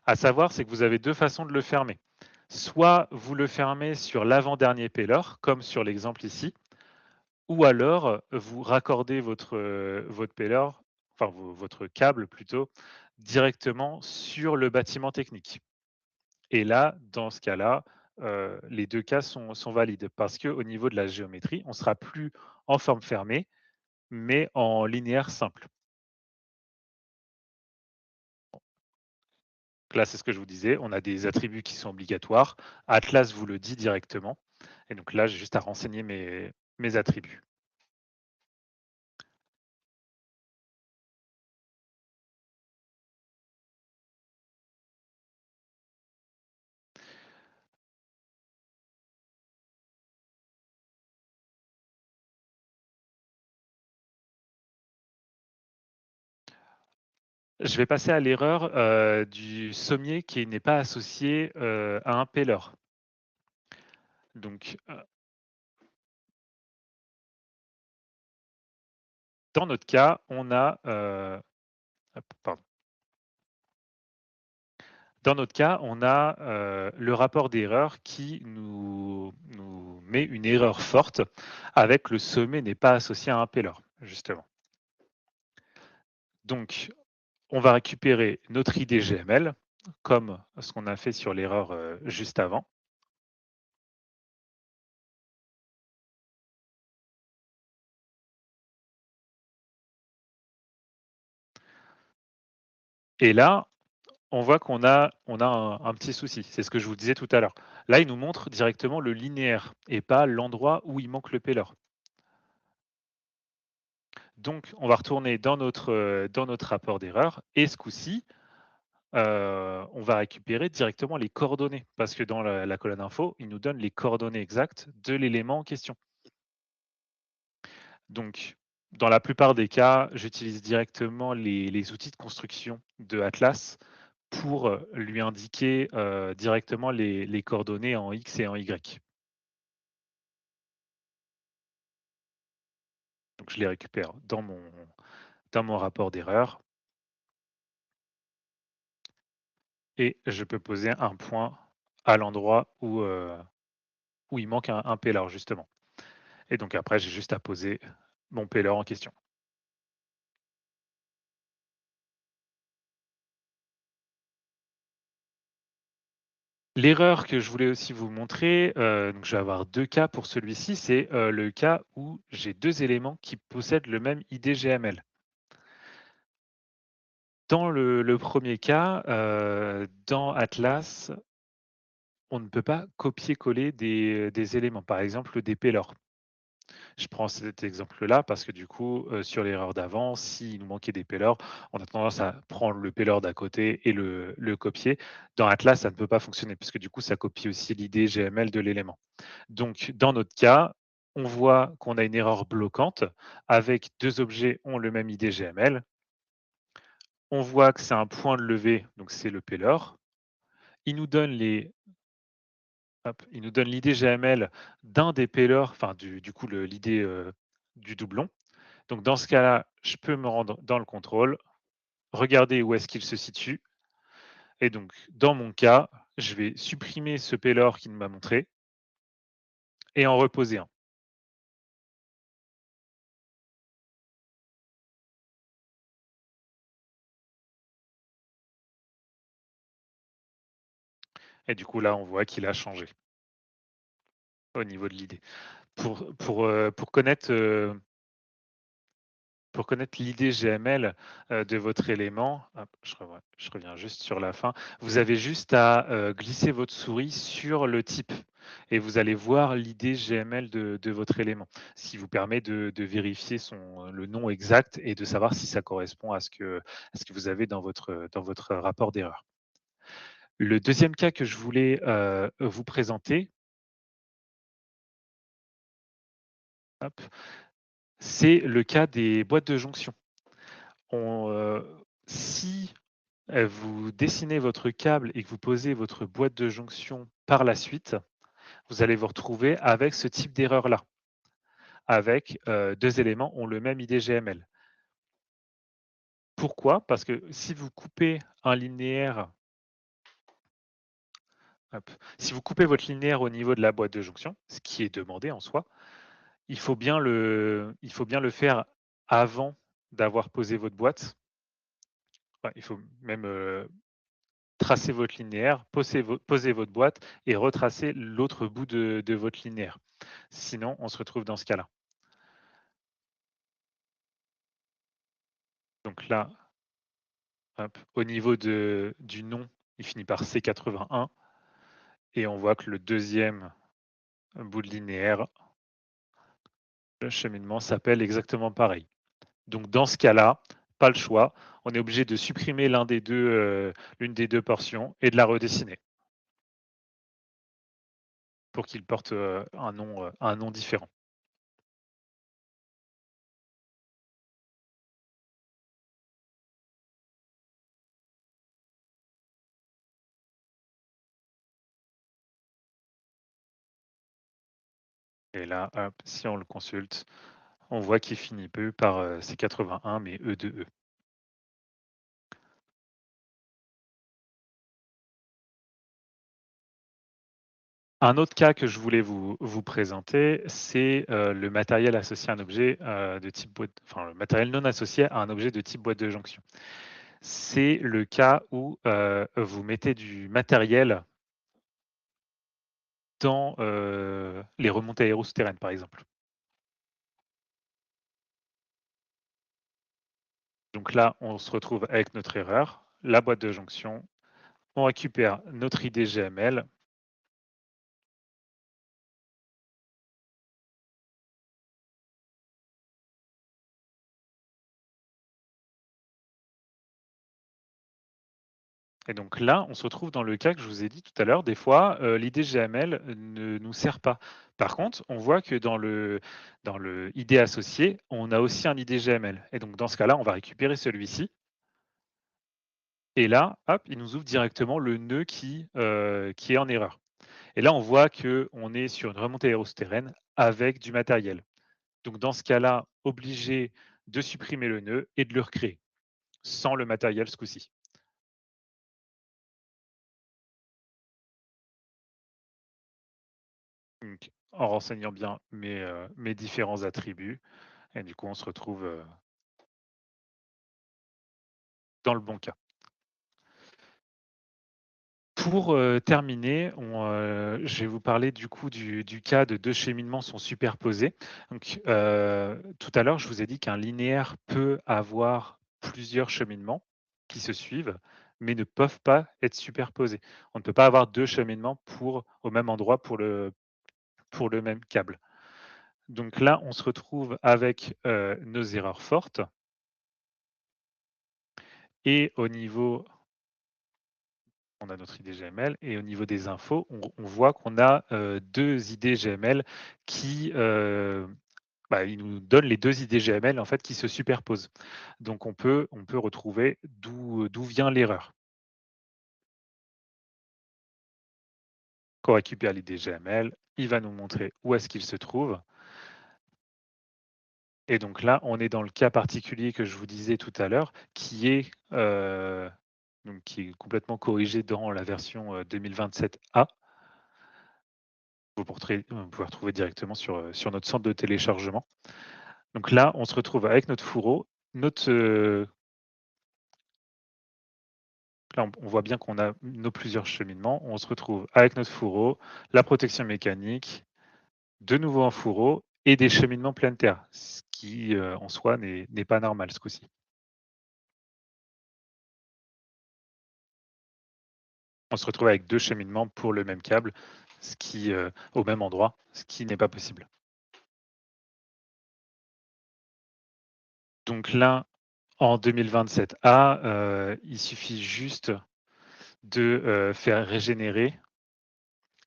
à savoir, c'est que vous avez 2 façons de le fermer. Soit vous le fermez sur l'avant-dernier payload, comme sur l'exemple ici, ou alors, vous raccordez votre payload, enfin votre câble plutôt, directement sur le bâtiment technique. Et là, dans ce cas-là, les 2 cas sont valides parce qu'au niveau de la géométrie, on ne sera plus en forme fermée, mais en linéaire simple. Donc là, c'est ce que je vous disais, on a des attributs qui sont obligatoires. Atlas vous le dit directement et donc là, j'ai juste à renseigner mes attributs. Je vais passer à l'erreur, du sommier qui n'est pas associé, à un payload. Donc, dans notre cas, on a, hop, pardon. Dans notre cas, on a, le rapport d'erreur qui nous met une erreur forte avec le sommet n'est pas associé à un payload, justement. Donc, on va récupérer notre IDGML comme ce qu'on a fait sur l'erreur, juste avant. Et là, on voit qu'on a un petit souci. C'est ce que je vous disais tout à l'heure. Là, il nous montre directement le linéaire et pas l'endroit où il manque le payload. Donc, on va retourner dans notre rapport d'erreur et ce coup-ci, on va récupérer directement les coordonnées parce que dans la colonne info, il nous donne les coordonnées exactes de l'élément en question. Donc, dans la plupart des cas, j'utilise directement les outils de construction de Atlas pour lui indiquer directement les coordonnées en X et en Y. Donc je les récupère dans mon rapport d'erreur et je peux poser un point à l'endroit où il manque un payload justement. Et donc après, j'ai juste à poser mon payload en question. L'erreur que je voulais aussi vous montrer, donc je vais avoir 2 cas pour celui-ci, c'est, le cas où j'ai 2 éléments qui possèdent le même IDGML. Dans le 1er cas, dans Atlas, on ne peut pas copier-coller des éléments, par exemple des payloads. Je prends cet exemple-là parce que du coup, sur l'erreur d'avant, s'il nous manquait des payloads, on a tendance à prendre le payload d'à côté et le copier. Dans Atlas, ça ne peut pas fonctionner puisque du coup, ça copie aussi l'IDGML de l'élément. Donc, dans notre cas, on voit qu'on a une erreur bloquante avec 2 objets ont le même IDGML. On voit que c'est un point de levée, donc c'est le payload. Il nous donne il nous donne l'IDGML d'un des payloads, enfin du coup l'ID du doublon. Donc dans ce cas-là, je peux me rendre dans le contrôle, regarder où est-ce qu'il se situe. Et donc dans mon cas, je vais supprimer ce payload qu'il m'a montré et en reposer un. Et du coup là, on voit qu'il a changé au niveau de l'ID. Pour connaître l'ID GML de votre élément, hop, je reviens juste sur la fin. Vous avez juste à glisser votre souris sur le type et vous allez voir l'ID GML de votre élément, ce qui vous permet de vérifier le nom exact et de savoir si ça correspond à ce que vous avez dans votre rapport d'erreur. Le deuxième cas que je voulais vous présenter, hop, c'est le cas des boîtes de jonction. Si vous dessinez votre câble et que vous posez votre boîte de jonction par la suite, vous allez vous retrouver avec ce type d'erreur-là, avec 2 éléments ont le même IDGML. Pourquoi? Parce que si vous coupez un linéaire, si vous coupez votre linéaire au niveau de la boîte de jonction, ce qui est demandé en soi, il faut bien le faire avant d'avoir posé votre boîte. Enfin, il faut même tracer votre linéaire, poser votre boîte et retracer l'autre bout de votre linéaire. Sinon, on se retrouve dans ce cas-là. Donc là, hop, au niveau du nom, il finit par C81 et on voit que le deuxième bout de linéaire, le cheminement s'appelle exactement pareil. Donc dans ce cas-là, pas le choix, on est obligé de supprimer l'une des deux portions et de la redessiner pour qu'il porte un nom différent. Et là, hop, si on le consulte, on voit qu'il finit peu par C81, mais E2E. Un autre cas que je voulais vous présenter, c'est le matériel associé à un objet de type boîte, enfin le matériel non associé à un objet de type boîte de jonction. C'est le cas où vous mettez du matériel dans les remontées aérosouterraines, par exemple. Donc là, on se retrouve avec notre erreur, la boîte de jonction, on récupère notre IDGML. Et donc là, on se retrouve dans le cas que je vous ai dit tout à l'heure, des fois, l'IDGML ne nous sert pas. Par contre, on voit que dans le ID associé, on a aussi un IDGML. Et donc dans ce cas-là, on va récupérer celui-ci. Et là, hop, il nous ouvre directement le nœud qui est en erreur. Et là, on voit qu'on est sur une remontée aérosouterraine avec du matériel. Donc dans ce cas-là, obligé de supprimer le nœud et de le recréer, sans le matériel ce coup-ci. Donc, en renseignant bien mes différents attributs et du coup on se retrouve, dans le bon cas. Pour, terminer, je vais vous parler du coup du cas de 2 cheminements sont superposés. Donc, tout à l'heure, je vous ai dit qu'un linéaire peut avoir plusieurs cheminements qui se suivent, mais ne peuvent pas être superposés. On ne peut pas avoir 2 cheminements au même endroit pour le même câble. Donc là, on se retrouve avec, nos erreurs fortes et au niveau on a notre ID GML et au niveau des infos, on voit qu'on a, 2 ID GML qui, ils nous donnent les 2 ID GML en fait qui se superposent. Donc on peut retrouver d'où vient l'erreur. Quand on récupère l'ID GML, il va nous montrer où est-ce qu'il se trouve et donc là, on est dans le cas particulier que je vous disais tout à l'heure qui est complètement corrigé dans la version, 2027A. Vous pouvez retrouver directement sur notre centre de téléchargement. Donc là, on se retrouve avec notre fourreau, là, on voit bien qu'on a nos plusieurs cheminements. On se retrouve avec notre fourreau, la protection mécanique, de nouveau un fourreau et des cheminements planétaires, ce qui, en soi, n'est pas normal ce coup-ci. On se retrouve avec 2 cheminements pour le même câble, au même endroit, ce qui n'est pas possible. Donc là, en 2027A, il suffit juste de, faire régénérer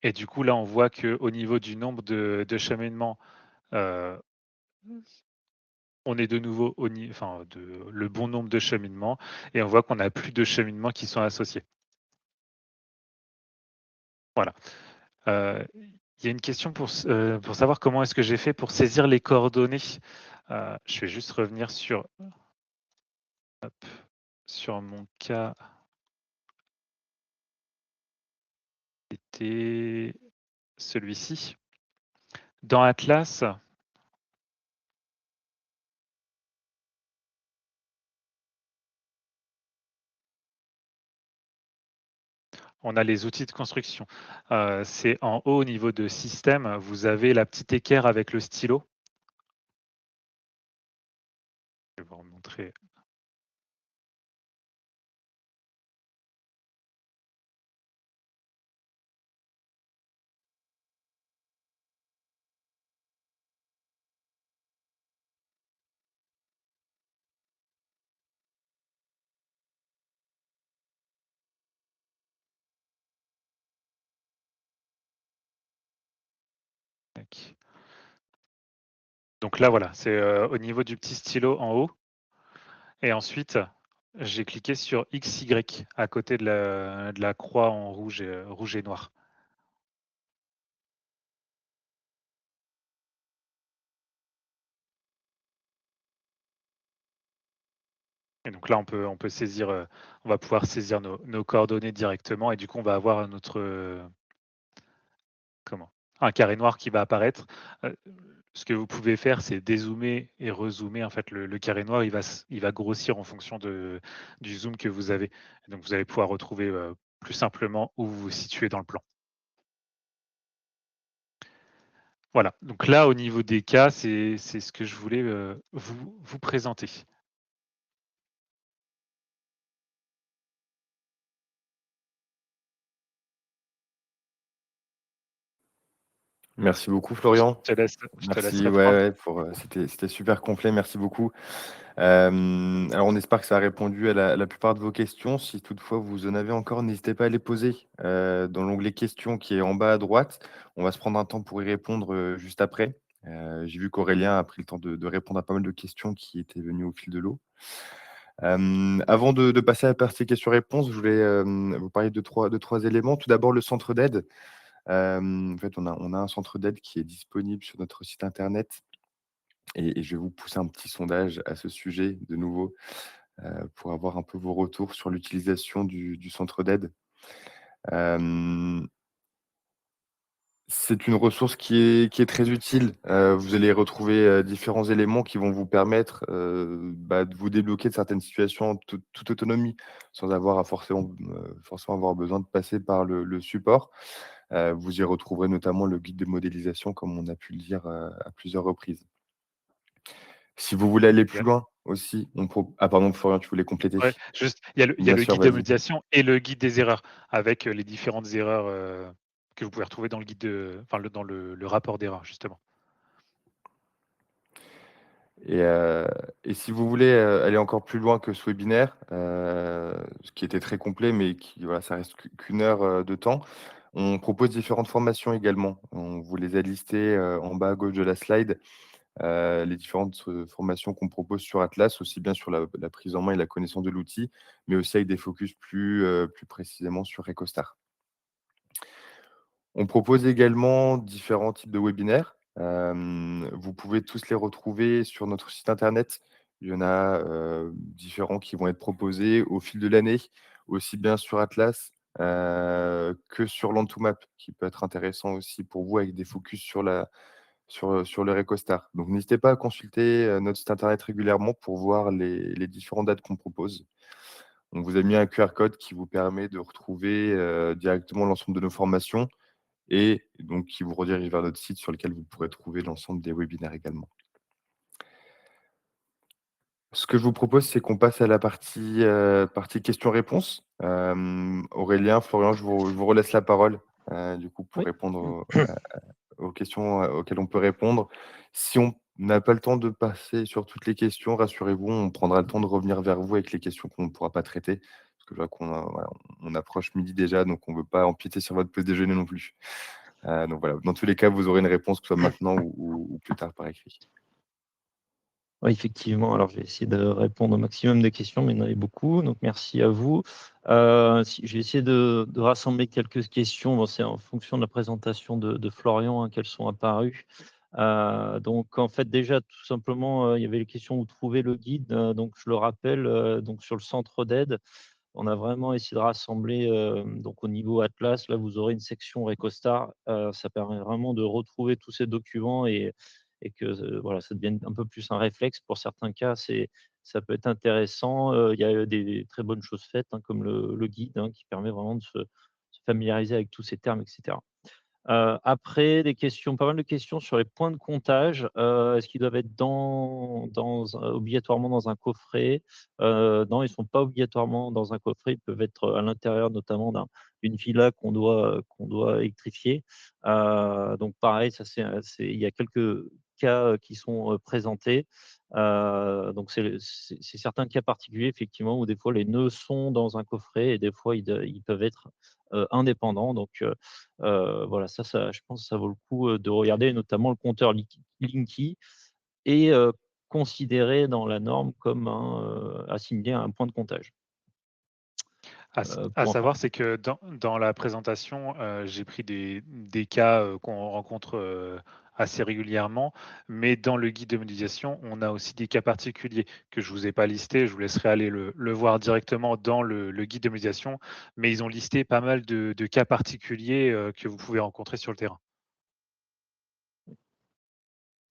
et du coup, là, on voit qu'au niveau du nombre de cheminements, heu, on est de nouveau le bon nombre de cheminements et on voit qu'on a plus de cheminements qui sont associés. Voilà. Il y a une question pour savoir comment est-ce que j'ai fait pour saisir les coordonnées. Je vais juste revenir sur mon cas. C'était celui-ci. Dans Atlas, on a les outils de construction. C'est en haut au niveau de système, vous avez la petite équerre avec le stylo. Je vais vous remontrer. Tac. Donc là, voilà, c'est au niveau du petit stylo en haut. Et ensuite, j'ai cliqué sur XY à côté de la croix en rouge et noir. Et donc là, on va pouvoir saisir nos coordonnées directement et du coup, on va avoir un carré noir qui va apparaître. Ce que vous pouvez faire, c'est dézoomer et rezoomer. En fait, le carré noir, il va grossir en fonction du zoom que vous avez. Donc, vous allez pouvoir retrouver plus simplement où vous vous situez dans le plan. Voilà. Donc là, au niveau des cas, c'est ce que je voulais vous présenter. Merci beaucoup, Je Florian. je te laisse Merci, ouais, reprendre. ouais, c'était super complet. Merci beaucoup. Alors, on espère que ça a répondu à la plupart de vos questions. Si toutefois vous en avez encore, n'hésitez pas à les poser dans l'onglet questions qui est en bas à droite. On va se prendre un temps pour y répondre juste après. J'ai vu qu'Aurélien a pris le temps de répondre à pas mal de questions qui étaient venues au fil de l'eau. Avant de passer à la partie questions-réponses, je voulais vous parler de trois éléments. Tout d'abord, le centre d'aide. En fait, on a un centre d'aide qui est disponible sur notre site internet et je vais vous pousser un petit sondage à ce sujet de nouveau, pour avoir un peu vos retours sur l'utilisation du centre d'aide. Hem, c'est une ressource qui est très utile. Vous allez retrouver, différents éléments qui vont vous permettre, de vous débloquer de certaines situations en toute autonomie, sans avoir à forcément avoir besoin de passer par le support. Vous y retrouverez notamment le guide de modélisation comme on a pu le dire, à plusieurs reprises. Si vous voulez aller plus Bien. loin aussi, ah pardon Florian, tu voulais compléter? Ouais, juste, il y a Bien le sûr, guide de vas-y. modélisation et le guide des erreurs avec, les différentes erreurs, que vous pouvez retrouver dans le guide enfin dans le rapport d'erreurs justement. Et heu et si vous voulez, aller encore plus loin que ce webinaire, ce qui était très complet, mais qui voilà, ça reste qu'une heure, de temps. On propose différentes formations également. On vous les a listées, en bas à gauche de la slide, les différentes, formations qu'on propose sur Atlas, aussi bien sur la prise en main et la connaissance de l'outil, mais aussi avec des focus plus précisément sur EcoStar. On propose également différents types de webinaires. Vous pouvez tous les retrouver sur notre site internet. Il y en a, différents qui vont être proposés au fil de l'année, aussi bien sur Atlas, que sur Land2Map, qui peut être intéressant aussi pour vous avec des focus sur le Recostar. Donc n'hésitez pas à consulter, notre site internet régulièrement pour voir les différentes dates qu'on propose. On vous a mis un QR code qui vous permet de retrouver, directement l'ensemble de nos formations et donc qui vous redirige vers notre site sur lequel vous pourrez trouver l'ensemble des webinaires également. Ce que je vous propose, c'est qu'on passe à la partie questions-réponses. Aurélien, Florian, je vous relaisse la parole, du coup, pour Oui. répondre aux questions, auxquelles on peut répondre. Si on n'a pas le temps de passer sur toutes les questions, rassurez-vous, on prendra le temps de revenir vers vous avec les questions qu'on ne pourra pas traiter. Parce que je vois voilà, on approche midi déjà, donc on ne veut pas empiéter sur votre pause déjeuner non plus. Donc voilà, dans tous les cas, vous aurez une réponse, que ce soit maintenant ou plus tard par écrit. Oui, effectivement. Alors, je vais essayer de répondre au maximum des questions, mais il y en avait beaucoup, donc merci à vous. Je vais essayer de rassembler quelques questions. Bon, c'est en fonction de la présentation de Florian, hein, qu'elles sont apparues. Donc en fait, déjà, tout simplement, il y avait les questions où trouver le guide, donc je le rappelle, donc sur le centre d'aide. On a vraiment essayé de rassembler, donc au niveau Atlas, là, vous aurez une section Recostar. Ça permet vraiment de retrouver tous ces documents et que, voilà, ça devienne un peu plus un réflexe. Pour certains cas, ça peut être intéressant. Il y a des très bonnes choses faites, hein, comme le guide, hein, qui permet vraiment de se familiariser avec tous ces termes et cetera. Après des questions, pas mal de questions sur les points de comptage. Est-ce qu'ils doivent être obligatoirement dans un coffret? Non, ils ne sont pas obligatoirement dans un coffret. Ils peuvent être à l'intérieur notamment d'une villa qu'on doit électrifier. Donc pareil, ça il y a quelques cas, qui sont, présentés. Donc c'est certains cas particuliers effectivement où des fois les nœuds sont dans un coffret et des fois ils peuvent être, indépendants. Donc voilà, je pense que ça vaut le coup, de regarder, notamment le compteur Linky est, considéré dans la norme comme assimilé à un point de comptage. À Pour savoir, c'est que dans la présentation, j'ai pris des cas, qu'on rencontre, assez régulièrement, mais dans le guide de modélisation, on a aussi des cas particuliers que je vous ai pas listés. Je vous laisserai aller le voir directement dans le guide de modélisation, mais ils ont listé pas mal de cas particuliers, que vous pouvez rencontrer sur le terrain.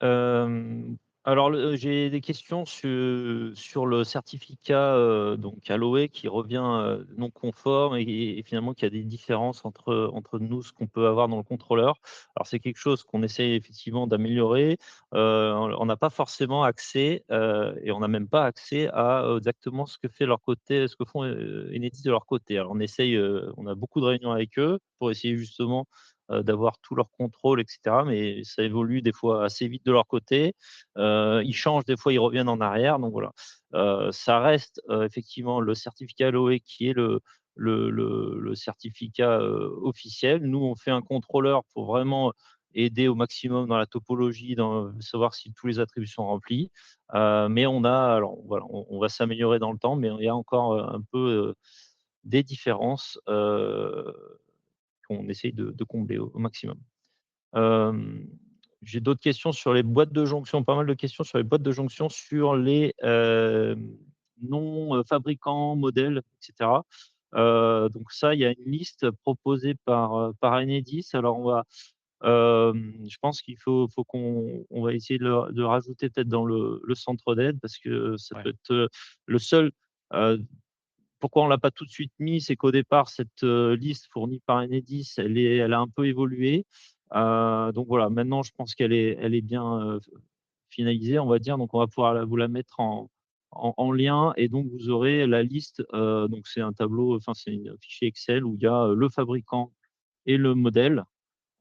Hem, alors j'ai des questions sur le certificat, donc Aloe qui revient, non conforme et finalement qu'il y a des différences entre nous, ce qu'on peut avoir dans le contrôleur. Alors c'est quelque chose qu'on essaie effectivement d'améliorer. On n'a pas forcément accès, et on n'a même pas accès à, exactement ce que fait leur côté ce que font, Enedis de leur côté. Alors on a beaucoup de réunions avec eux pour essayer justement d'avoir tout leur contrôle et cetera, mais ça évolue des fois assez vite de leur côté. Ils changent, des fois ils reviennent en arrière, donc voilà. Ça reste, effectivement le certificat LOE qui est le certificat, officiel. Nous, on fait un contrôleur pour vraiment aider au maximum dans la topologie, dans savoir si tous les attributs sont remplis. Mais alors voilà, on va s'améliorer dans le temps, mais il y a encore, un peu, des différences, qu'on essaye de combler au maximum. Hem, J'ai d'autres questions sur les boîtes de jonction, pas mal de questions sur les boîtes de jonction sur les, noms, fabricants, modèles et cetera. Donc ça, il y a une liste proposée par Enedis. Alors je pense qu'il faut qu'on va essayer de le rajouter peut-être dans le centre d'aide parce que ça Ouais. peut être, le seul, heu pourquoi on l'a pas tout de suite mis? C'est qu'au départ, cette, liste fournie par Enedis, elle a un peu évolué. Donc voilà, maintenant je pense elle est bien, finalisée, on va dire. Donc on va pouvoir vous la mettre en lien et donc vous aurez la liste, donc c'est un tableau, enfin c'est un fichier Excel où il y a, le fabricant et le modèle,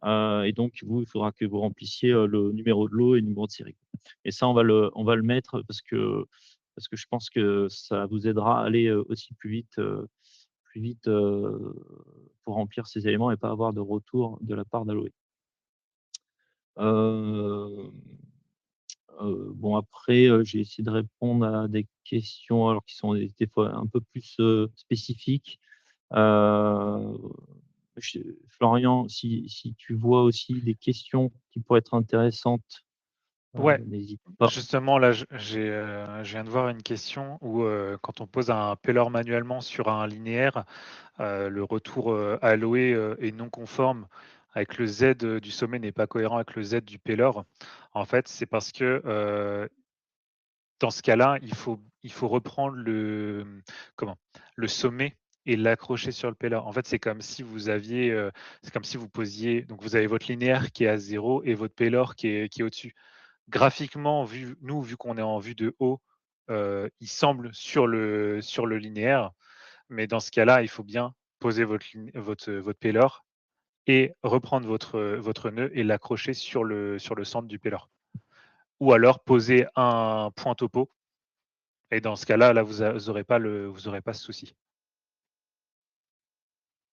et donc vous, il faudra que vous remplissiez, le numéro de lot et le numéro de série. Et ça, on va le mettre parce que je pense que ça vous aidera à aller, aussi plus vite, pour remplir ces éléments et pas avoir de retour de la part d'Aloé. Hem, bon après, j'ai essayé de répondre à des questions alors qui sont des fois un peu plus, spécifiques. Heu, je Florian, si tu vois aussi des questions qui pourraient être intéressantes, Ouais, n'hésite pas. justement, là, je viens de voir une question où quand on pose un payload manuellement sur un linéaire, le retour alloué est non conforme avec le Z du sommet n'est pas cohérent avec le Z du payload. En fait, c'est parce que dans ce cas-là, il faut reprendre comment? Le sommet et l'accrocher sur le payload. En fait, c'est comme si vous posiez donc vous avez votre linéaire qui est à 0 et votre payload qui est au-dessus. Graphiquement, vu qu'on est en vue de haut, il semble sur le linéaire, mais dans ce cas-là, il faut bien poser votre payload et reprendre votre nœud et l'accrocher sur le centre du payload. Ou alors poser un point topo et dans ce cas-là, là, vous aurez pas ce souci.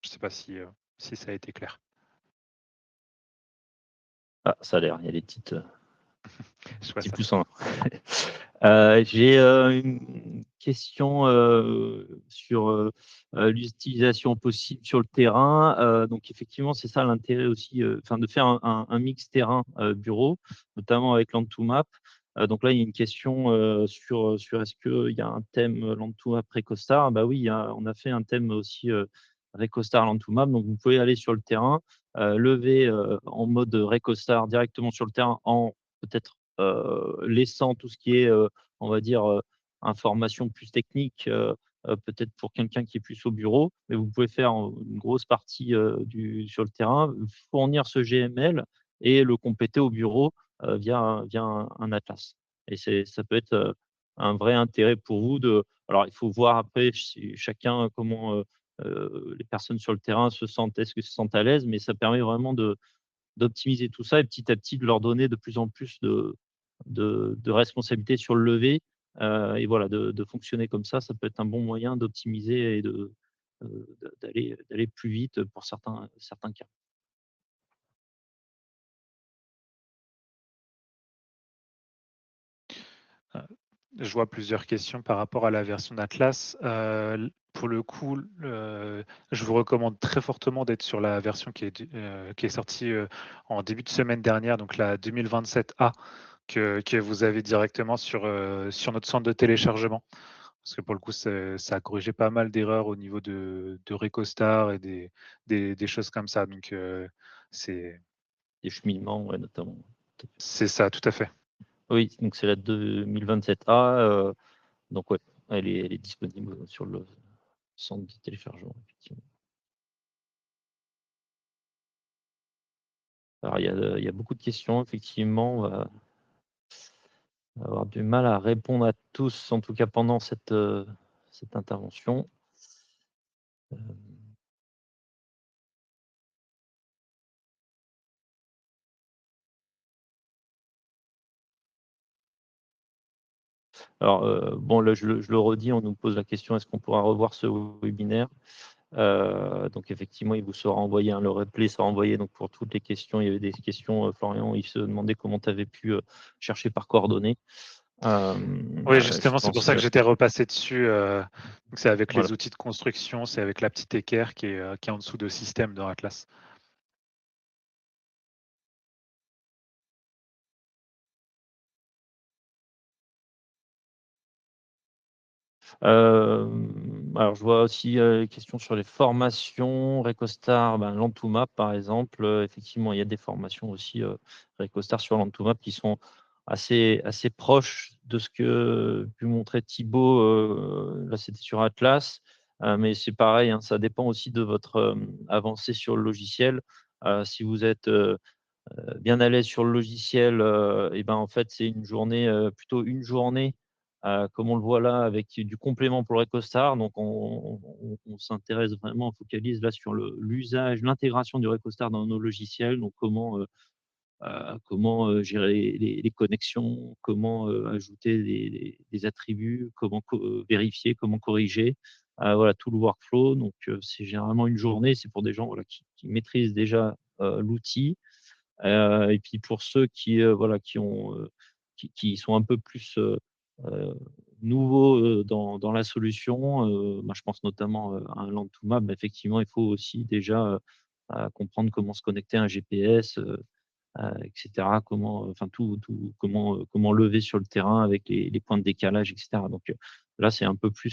Je ne sais pas si ça a été clair. Ah, ça a l'air, il y a des petites, Je vois petits ça. pouces en l'air. J'ai, une question, sur, l'utilisation possible sur le terrain. Donc effectivement, c'est ça l'intérêt aussi, enfin de faire un mix terrain, bureau, notamment avec Land2Map. Donc là, il y a une question, sur est-ce qu'il y a un thème, Land2Map Recostar? Bah oui, on a fait un thème aussi, Recostar Land2Map. Donc vous pouvez aller sur le terrain, lever, en mode Recostar directement sur le terrain en peut-être, laissant tout ce qui est, on va dire, information plus technique, peut-être pour quelqu'un qui est plus au bureau, mais vous pouvez faire, une grosse partie, sur le terrain, fournir ce GML et le compléter au bureau, via un atlas et ça peut être, un vrai intérêt pour vous de alors il faut voir après si chacun comment, les personnes sur le terrain est-ce que se sentent à l'aise, mais ça permet vraiment d'optimiser tout ça et petit à petit de leur donner de plus en plus de responsabilités sur le lever, et voilà, de fonctionner comme ça peut être un bon moyen d'optimiser et d'aller plus vite pour certains cas. Heu, je vois plusieurs questions par rapport à la version d'Atlas. Pour le coup, je vous recommande très fortement d'être sur la version qui est sortie, en début de semaine dernière, donc la 2027A que vous avez directement sur notre centre de téléchargement. Parce que pour le coup, ça a corrigé pas mal d'erreurs au niveau de Recostar et des choses comme ça. Donc, c'est Des cheminements, ouais, notamment. Tout à fait. c'est ça, tout à fait. Oui, donc c'est la 2027A, donc ouais, elle est disponible sur le centre de téléchargement, effectivement. Alors il y a beaucoup de questions, effectivement, on va avoir du mal à répondre à tous, en tout cas pendant cette intervention. Alors, bon, là, je le redis, on nous pose la question: «Est-ce qu'on pourra revoir ce webinaire?» Donc effectivement, il vous sera envoyé, hein, le replay sera envoyé donc pour toutes les questions. Il y avait des questions, Florian, il se demandait comment tu avais pu, chercher par coordonnées. Oui, Je justement, c'est pour pense, ça que j'étais repassé dessus. Donc c'est avec voilà. les outils de construction, c'est avec la petite équerre qui est en dessous de système dans Atlas. Alors je vois aussi, question sur les formations, Recostar, ben, Land2Map par exemple, effectivement, il y a des formations aussi, Recostar sur Land2Map qui sont assez proches de ce que pu montrer Thibaut, là c'était sur Atlas, mais c'est pareil, hein, ça dépend aussi de votre, avancée sur le logiciel. Si vous êtes, bien à l'aise sur le logiciel, et ben, en fait, c'est une journée, plutôt une journée, comme on le voit là avec du complément pour le Recostar. Donc on s'intéresse vraiment, on focalise là sur l'usage, l'intégration du Recostar dans nos logiciels. Donc comment, gérer les connexions, comment, ajouter des attributs, comment vérifier, comment corriger, voilà tout le workflow. Donc c'est généralement une journée, c'est pour des gens, voilà, qui maîtrisent déjà, l'outil. Et puis pour ceux qui, voilà, qui sont un peu plus, heu, nouveaux, dans la solution, bah, je pense notamment, à un Land2Map. Bah, effectivement, il faut aussi déjà, comprendre comment se connecter à un GPS, et cetera. Comment, enfin comment lever sur le terrain avec les points de décalage et cetera. Donc, là, c'est un peu plus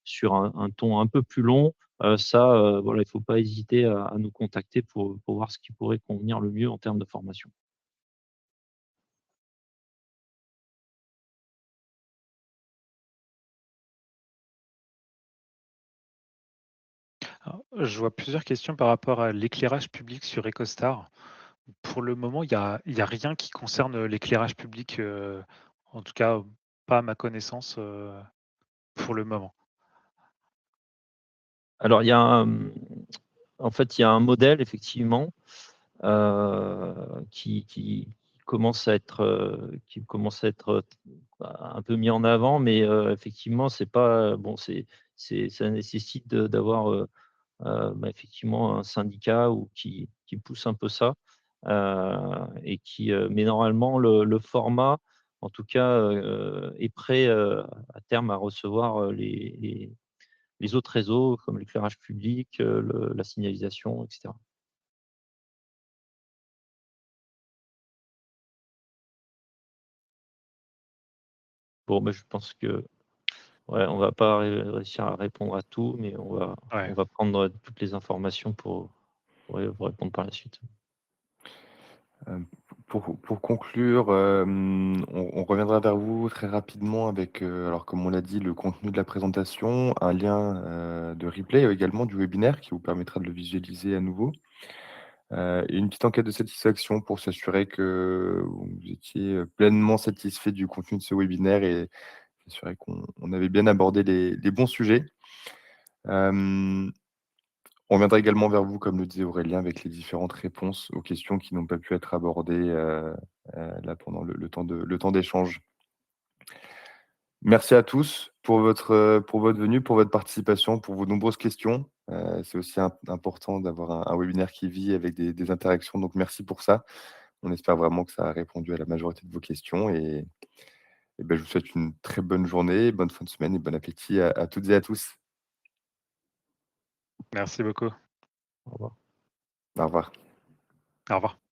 sur un ton un peu plus long. Ça, voilà, il ne faut pas hésiter à nous contacter pour voir ce qui pourrait convenir le mieux en termes de formation. Alors, je vois plusieurs questions par rapport à l'éclairage public sur EcoStar. Pour le moment, il y a rien qui concerne l'éclairage public, en tout cas, pas à ma connaissance, pour le moment. Alors il y a en fait, il y a un modèle effectivement, qui commence à être, un peu mis en avant, mais effectivement, c'est pas bon, ça nécessite d'avoir, bah, effectivement un syndicat ou qui pousse un peu ça, et mais normalement le format, en tout cas, est prêt, à terme à recevoir, les autres réseaux comme l'éclairage public, la signalisation et cetera. Bon, bah, je pense que ouais, on va pas réussir à répondre à tout, mais on Ouais. va prendre toutes les informations pour vous répondre par la suite. Hem, pour conclure, on reviendra vers vous très rapidement avec, alors comme on l'a dit, le contenu de la présentation, un lien, de replay également du webinaire qui vous permettra de le visualiser à nouveau, et une petite enquête de satisfaction pour s'assurer que vous étiez, pleinement satisfait du contenu de ce webinaire et s'assurer qu'on avait bien abordé les bons sujets. Hem On viendra également vers vous, comme le disait Aurélien, avec les différentes réponses aux questions qui n'ont pas pu être abordées, là pendant le temps d'échange. Merci à tous pour votre venue, pour votre participation, pour vos nombreuses questions. C'est aussi important d'avoir un webinaire qui vit avec des interactions, donc merci pour ça. On espère vraiment que ça a répondu à la majorité de vos questions et ben, je vous souhaite une très bonne journée, bonne fin de semaine et bon appétit à toutes et à tous. Merci beaucoup. Au revoir. Au revoir. Au revoir.